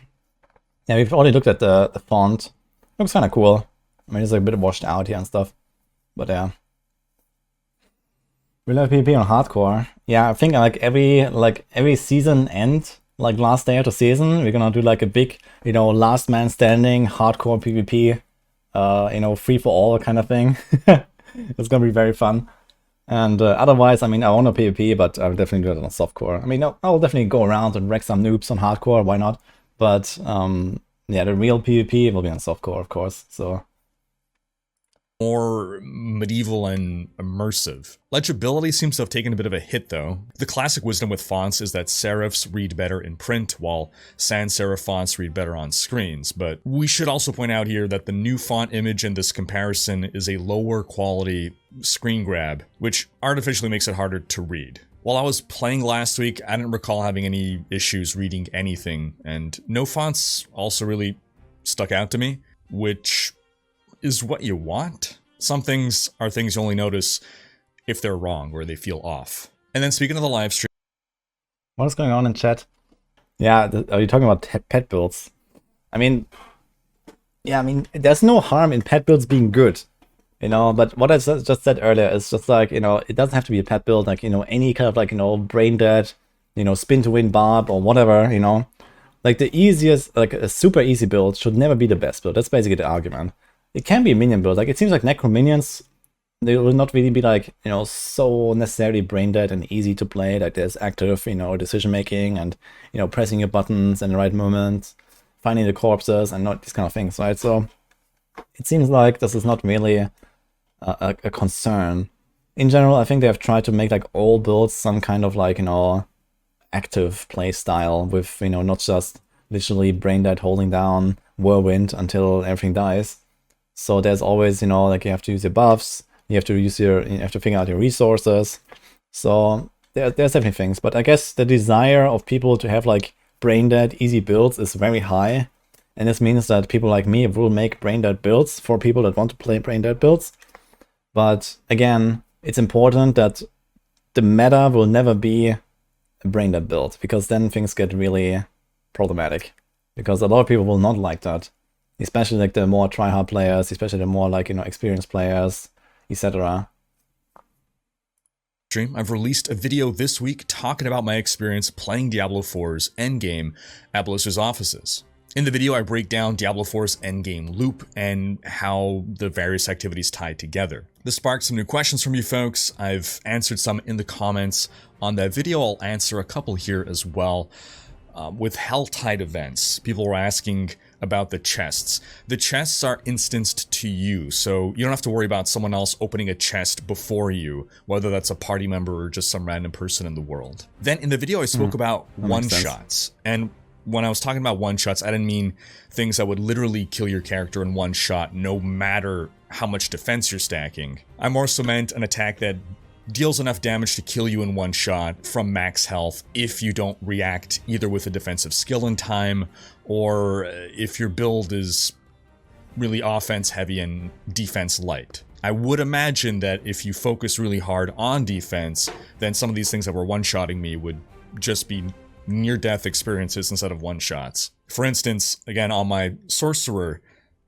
we've already looked at the font. Looks kind of cool. I mean, it's like a bit washed out here and stuff. But yeah. We'll have PvP on hardcore. Yeah, I think like every season end, like last day of the season, we're gonna do like a big, last man standing hardcore PvP, free for all kind of thing. It's gonna be very fun. And otherwise, I mean, I want a PvP, but I'll definitely do it on softcore. I mean, I'll definitely go around and wreck some noobs on hardcore, why not? But yeah, the real PvP will be on softcore, of course. So more medieval and immersive. Legibility seems to have taken a bit of a hit though. The classic wisdom with fonts is that serifs read better in print, while sans serif fonts read better on screens. But we should also point out here that the new font image in this comparison is a lower quality screen grab, which artificially makes it harder to read. While I was playing last week, I didn't recall having any issues reading anything, and no fonts also really stuck out to me, which is what you want. Some things are things you only notice if they're wrong or they feel off. And then speaking of the live stream, what is going on in chat? Yeah, are you talking about pet builds? I mean, yeah, I mean, there's no harm in pet builds being good, but what I just said earlier is just like, it doesn't have to be a pet build, like, any kind of like, brain dead, spin to win barb or whatever, like the easiest, like a super easy build should never be the best build. That's basically the argument. It can be a minion build. Like, it seems like necro minions, they will not really be like, so necessarily brain dead and easy to play. Like, there's active, decision making and, pressing your buttons in the right moment, finding the corpses and not these kind of things, right? So it seems like this is not really a concern. In general, I think they have tried to make like all builds some kind of like, active play style with, not just literally brain dead holding down whirlwind until everything dies. So there's always, like you have to use your buffs, you have to figure out your resources. So there's definitely things, but I guess the desire of people to have like brain dead easy builds is very high. And this means that people like me will make brain dead builds for people that want to play brain dead builds. But again, it's important that the meta will never be a brain dead build, because then things get really problematic. Because a lot of people will not like that. Especially like the more tryhard players, especially the more like, experienced players, etc. I've released a video this week talking about my experience playing Diablo 4's Endgame at Blizzard's offices. In the video, I break down Diablo 4's Endgame loop and how the various activities tie together. This sparked some new questions from you folks. I've answered some in the comments on that video. I'll answer a couple here as well. With Helltide events, people were asking about the chests. The chests are instanced to you, so you don't have to worry about someone else opening a chest before you, whether that's a party member or just some random person in the world. Then in the video I spoke about one-shots, and when I was talking about one-shots, I didn't mean things that would literally kill your character in one shot, no matter how much defense you're stacking. I more so meant an attack that deals enough damage to kill you in one shot from max health if you don't react either with a defensive skill in time, or if your build is really offense heavy and defense light. I would imagine that if you focus really hard on defense, then some of these things that were one-shotting me would just be near-death experiences instead of one-shots. For instance, again, on my Sorcerer,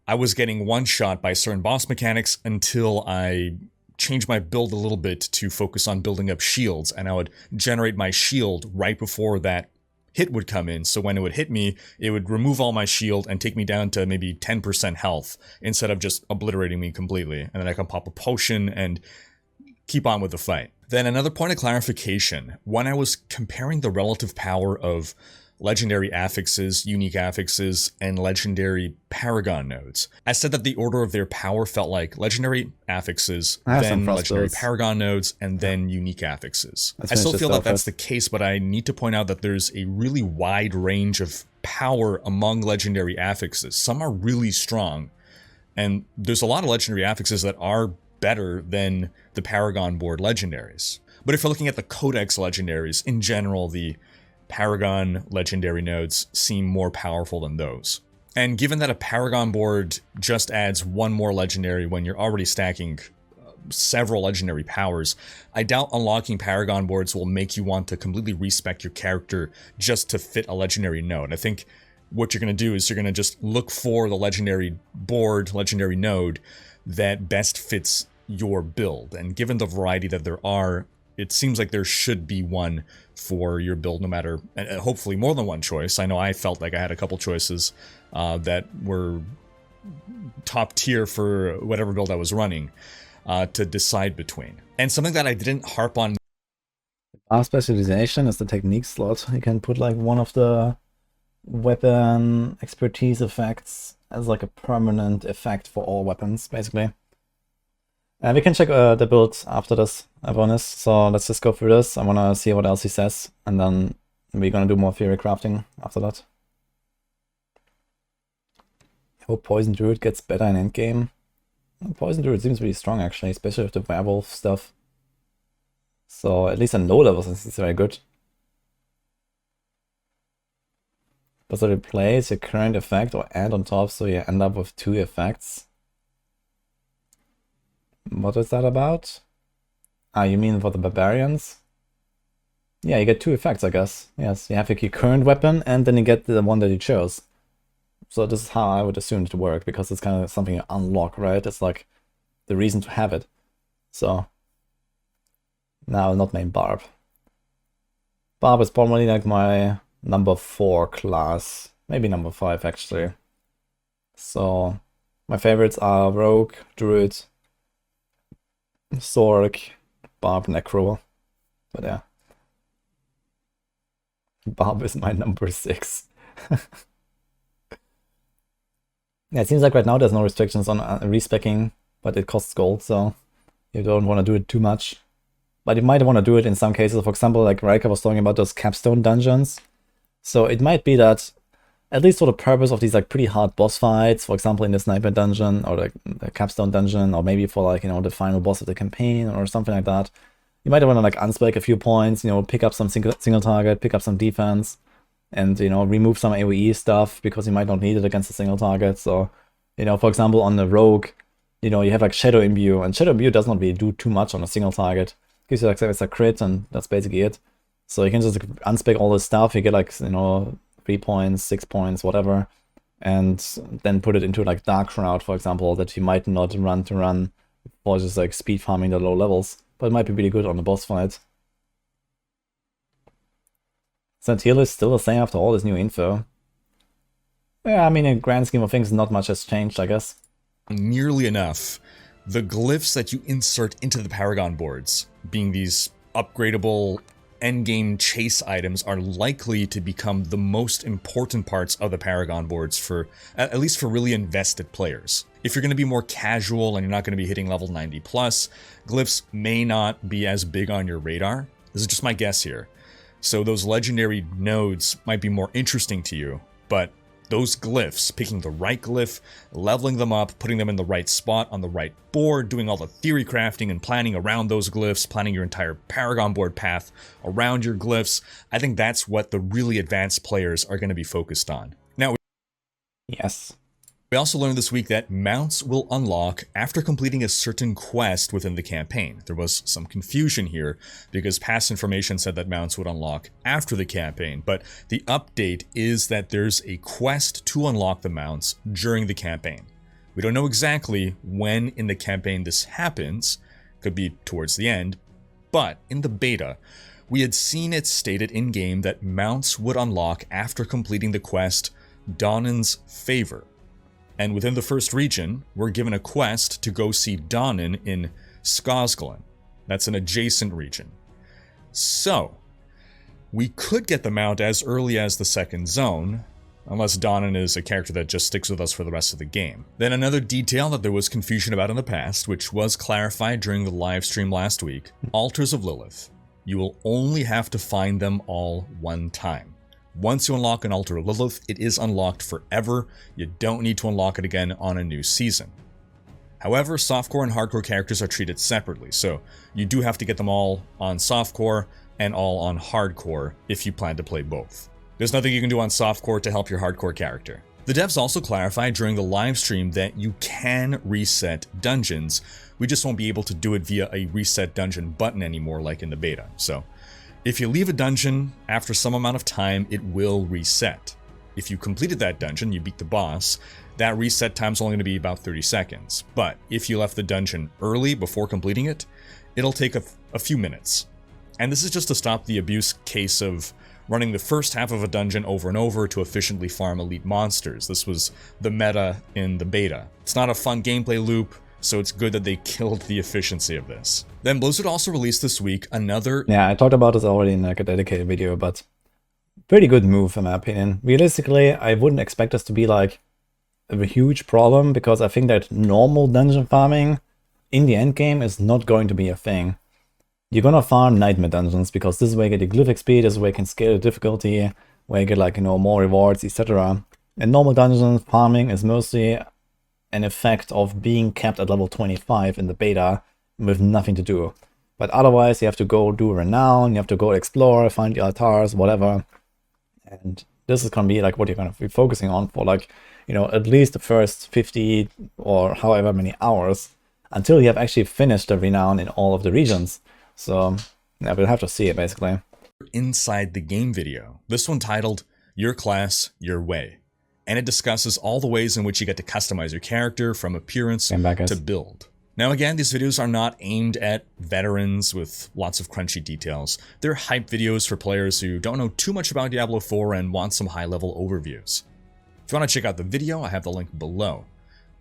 I was getting one-shot by certain boss mechanics until I changed my build a little bit to focus on building up shields, and I would generate my shield right before that hit would come in, so when it would hit me, it would remove all my shield and take me down to maybe 10% health, instead of just obliterating me completely, and then I can pop a potion and keep on with the fight. Then another point of clarification, when I was comparing the relative power of legendary affixes, unique affixes, and legendary paragon nodes, I said that the order of their power felt like legendary affixes, then legendary paragon nodes, and then unique affixes. I still feel that that's the case, but I need to point out that there's a really wide range of power among legendary affixes. Some are really strong, and there's a lot of legendary affixes that are better than the paragon board legendaries. But if you're looking at the codex legendaries, in general, the Paragon legendary nodes seem more powerful than those. And given that a Paragon board just adds one more legendary when you're already stacking several legendary powers, I doubt unlocking Paragon boards will make you want to completely respec your character just to fit a legendary node. I think what you're going to do is you're going to just look for the legendary board, legendary node that best fits your build. And given the variety that there are, it seems like there should be one for your build, no matter, hopefully more than one choice. I know I felt like I had a couple choices that were top tier for whatever build I was running to decide between. And something that I didn't harp on. Our specialization is the technique slot. You can put like one of the weapon expertise effects as like a permanent effect for all weapons, basically. And we can check the build after this bonus, so let's just go through this. I want to see what else he says, and then we're going to do more theory crafting after that. I hope Poison Druid gets better in endgame. Poison Druid seems really strong actually, especially with the werewolf stuff. So at least on low levels it's very good. But so replace your current effect or add on top, so you end up with 2 effects. What is that about? Ah, you mean for the barbarians? Yeah, you get 2 effects, I guess. Yes, you have your current weapon and then you get the one that you chose. So this is how I would assume it to work, because it's kind of something you unlock, right? It's like the reason to have it. So now not main Barb. Barb is probably like my number 4 class, maybe number 5 actually. So my favorites are Rogue, Druid, Sorg, Barb, Necro. But yeah. Barb is my number 6. Yeah, it seems like right now there's no restrictions on respecking, but it costs gold, so you don't want to do it too much. But you might want to do it in some cases. For example, like Rhykker was talking about those capstone dungeons. So it might be that, at least for the purpose of these like pretty hard boss fights, for example in the sniper dungeon or the capstone dungeon, or maybe for like, you know, the final boss of the campaign or something like that, you might want to like unspec a few points, you know, pick up some single target, pick up some defense, and, you know, remove some AoE stuff because you might not need it against a single target. So, you know, for example on the Rogue, you know, you have like Shadow Imbue, and Shadow Imbue does not really do too much on a single target. Gives you like it's a crit, and that's basically it. So you can just unspec all this stuff, you get like, you know, 3 points, 6 points, whatever, and then put it into like Dark Shroud, for example, that you might not run for just like speed farming the low levels, but it might be really good on the boss fight. So tier list still the same after all this new info. Yeah, I mean, in grand scheme of things, not much has changed, I guess. Nearly enough. The glyphs that you insert into the Paragon boards, being these upgradable endgame chase items, are likely to become the most important parts of the Paragon boards for, at least for really invested players. If you're going to be more casual and you're not going to be hitting level 90 plus, glyphs may not be as big on your radar. This is just my guess here. So those legendary nodes might be more interesting to you, but those glyphs, picking the right glyph, leveling them up, putting them in the right spot on the right board, doing all the theory crafting and planning around those glyphs, planning your entire Paragon board path around your glyphs, I think that's what the really advanced players are going to be focused on. Now, yes. We also learned this week that mounts will unlock after completing a certain quest within the campaign. There was some confusion here because past information said that mounts would unlock after the campaign, but the update is that there's a quest to unlock the mounts during the campaign. We don't know exactly when in the campaign this happens, could be towards the end, but in the beta, we had seen it stated in-game that mounts would unlock after completing the quest Donan's Favor. And within the first region, we're given a quest to go see Donan in Skosglen. That's an adjacent region. So, we could get the mount as early as the second zone, unless Donan is a character that just sticks with us for the rest of the game. Then another detail that there was confusion about in the past, which was clarified during the live stream last week, Altars of Lilith. You will only have to find them all one time. Once you unlock an Altar of Lilith, it is unlocked forever. You don't need to unlock it again on a new season. However, softcore and hardcore characters are treated separately, so you do have to get them all on softcore and all on hardcore if you plan to play both. There's nothing you can do on softcore to help your hardcore character. The devs also clarified during the live stream that you can reset dungeons. We just won't be able to do it via a reset dungeon button anymore like in the beta. So if you leave a dungeon after some amount of time, it will reset. if you completed that dungeon, you beat the boss, that reset time's only going to be about 30 seconds. But if you left the dungeon early before completing it, it'll take a few minutes. And this is just to stop the abuse case of running the first half of a dungeon over and over to efficiently farm elite monsters. This was the meta in the beta. It's not a fun gameplay loop, so it's good that they killed the efficiency of this. Then Blizzard also released this week another... Yeah, I talked about this already in like a dedicated video, but pretty good move in my opinion. Realistically, I wouldn't expect this to be like a huge problem, because I think that normal dungeon farming in the endgame is not going to be a thing. You're gonna farm nightmare dungeons, because this is where you get your glyph XP, this is where you can scale the difficulty, where you get like, you know, more rewards, etc. And normal dungeon farming is mostly an effect of being kept at level 25 in the beta with nothing to do. But otherwise, you have to go do renown, you have to go explore, find the altars, whatever. And this is gonna be like what you're gonna be focusing on for like, you know, at least the first 50 or however many hours until you have actually finished the renown in all of the regions. So yeah, we'll have to see it basically. Inside the game video, this one titled Your Class, Your Way. And it discusses all the ways in which you get to customize your character from appearance to build. Now again, these videos are not aimed at veterans with lots of crunchy details. They're hype videos for players who don't know too much about Diablo 4 and want some high-level overviews. If you want to check out the video, I have the link below.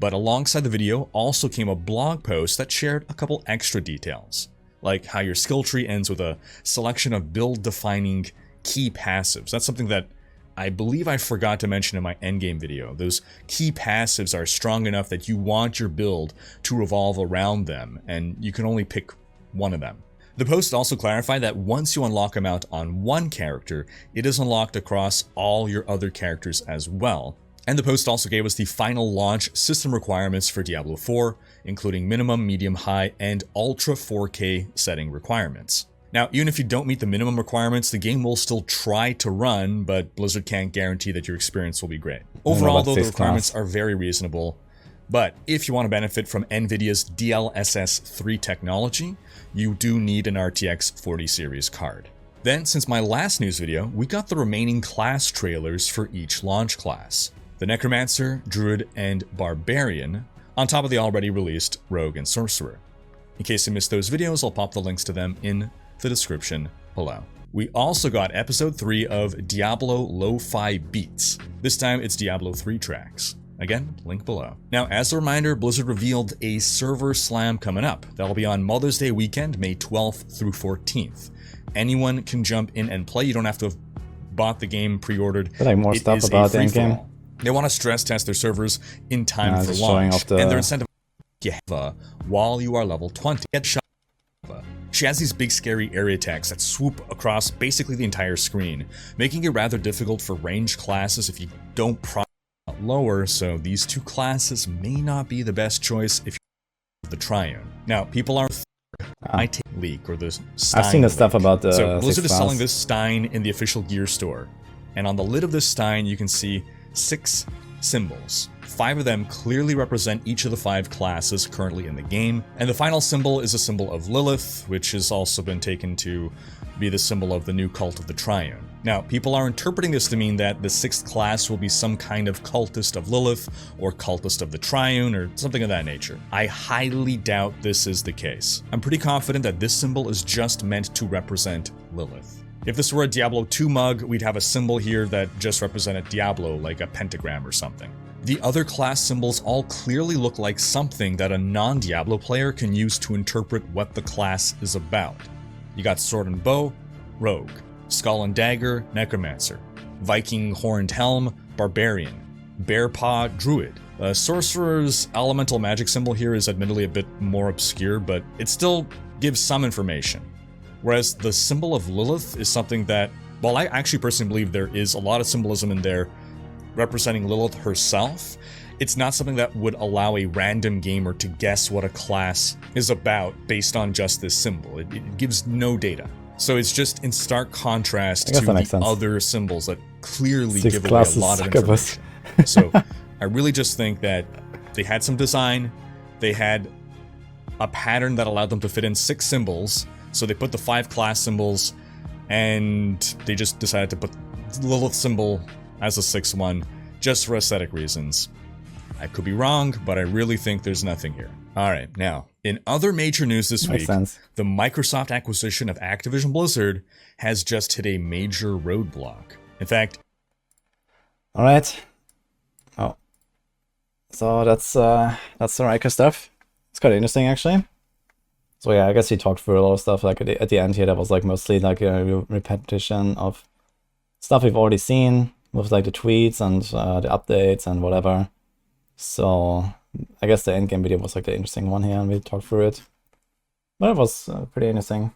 But alongside the video also came a blog post that shared a couple extra details, like how your skill tree ends with a selection of build-defining key passives. That's something that I believe I forgot to mention in my endgame video. Those key passives are strong enough that you want your build to revolve around them, and you can only pick one of them. The post also clarified that once you unlock a mount on one character, it is unlocked across all your other characters as well. And the post also gave us the final launch system requirements for Diablo 4, including minimum, medium, high, and ultra 4K setting requirements. Now, even if you don't meet the minimum requirements, the game will still try to run, but Blizzard can't guarantee that your experience will be great. Overall, though, the requirements are very reasonable. But if you want to benefit from NVIDIA's DLSS 3 technology, you do need an RTX 40 series card. Then, since my last news video, we got the remaining class trailers for each launch class: the Necromancer, Druid, and Barbarian, on top of the already released Rogue and Sorcerer. In case you missed those videos, I'll pop the links to them in the description below. We also got episode 3 of Diablo Lo-Fi Beats. This time it's Diablo 3 tracks. Again, link below. Now, as a reminder, Blizzard revealed a server slam coming up. That'll be on Mother's Day weekend, May 12th through 14th. Anyone can jump in and play. You don't have to have bought the game pre-ordered. Like more stuff about the endgame. They want to stress test their servers in time for launch, and they're incentivizing Yeva while you are level 20. She has these big scary area attacks that swoop across basically the entire screen, making it rather difficult for ranged classes if you don't prod lower, so these two classes may not be the best choice if you're the Triune. Now, people are I take leak or the Stein. I've seen the stuff about the So Blizzard is selling this Stein in the official gear store, and on the lid of this Stein you can see 6 symbols. 5 of them clearly represent each of the 5 classes currently in the game, and the final symbol is a symbol of Lilith, which has also been taken to be the symbol of the new cult of the Triune. Now, people are interpreting this to mean that the 6th class will be some kind of cultist of Lilith, or cultist of the Triune, or something of that nature. I highly doubt this is the case. I'm pretty confident that this symbol is just meant to represent Lilith. If this were a Diablo 2 mug, we'd have a symbol here that just represented Diablo, like a pentagram or something. The other class symbols all clearly look like something that a non-Diablo player can use to interpret what the class is about. You got Sword and Bow, Rogue, Skull and Dagger, Necromancer, Viking Horned Helm, Barbarian, Bear Paw, Druid. Sorcerer's elemental magic symbol here is admittedly a bit more obscure, but it still gives some information. Whereas the symbol of Lilith is something that, well, I actually personally believe there is a lot of symbolism in there representing Lilith herself. It's not something that would allow a random gamer to guess what a class is about based on just this symbol. It gives no data. So it's just in stark contrast to the other symbols that clearly give away a lot of information. So I really just think that they had some design, they had a pattern that allowed them to fit in 6 symbols, so they put the 5 class symbols, and they just decided to put the Lilith symbol as a 6-1, just for aesthetic reasons. I could be wrong, but I really think there's nothing here. Alright, now, in other major news this week, the Microsoft acquisition of Activision Blizzard has just hit a major roadblock. In fact... Alright. Oh. So that's the Rhykker stuff. It's quite interesting, actually. So yeah, I guess he talked through a lot of stuff, like at the end here, that was like mostly like a repetition of stuff we've already seen, with like the tweets and the updates and whatever. So I guess the endgame video was like the interesting one here, and we talked through it. But it was pretty interesting.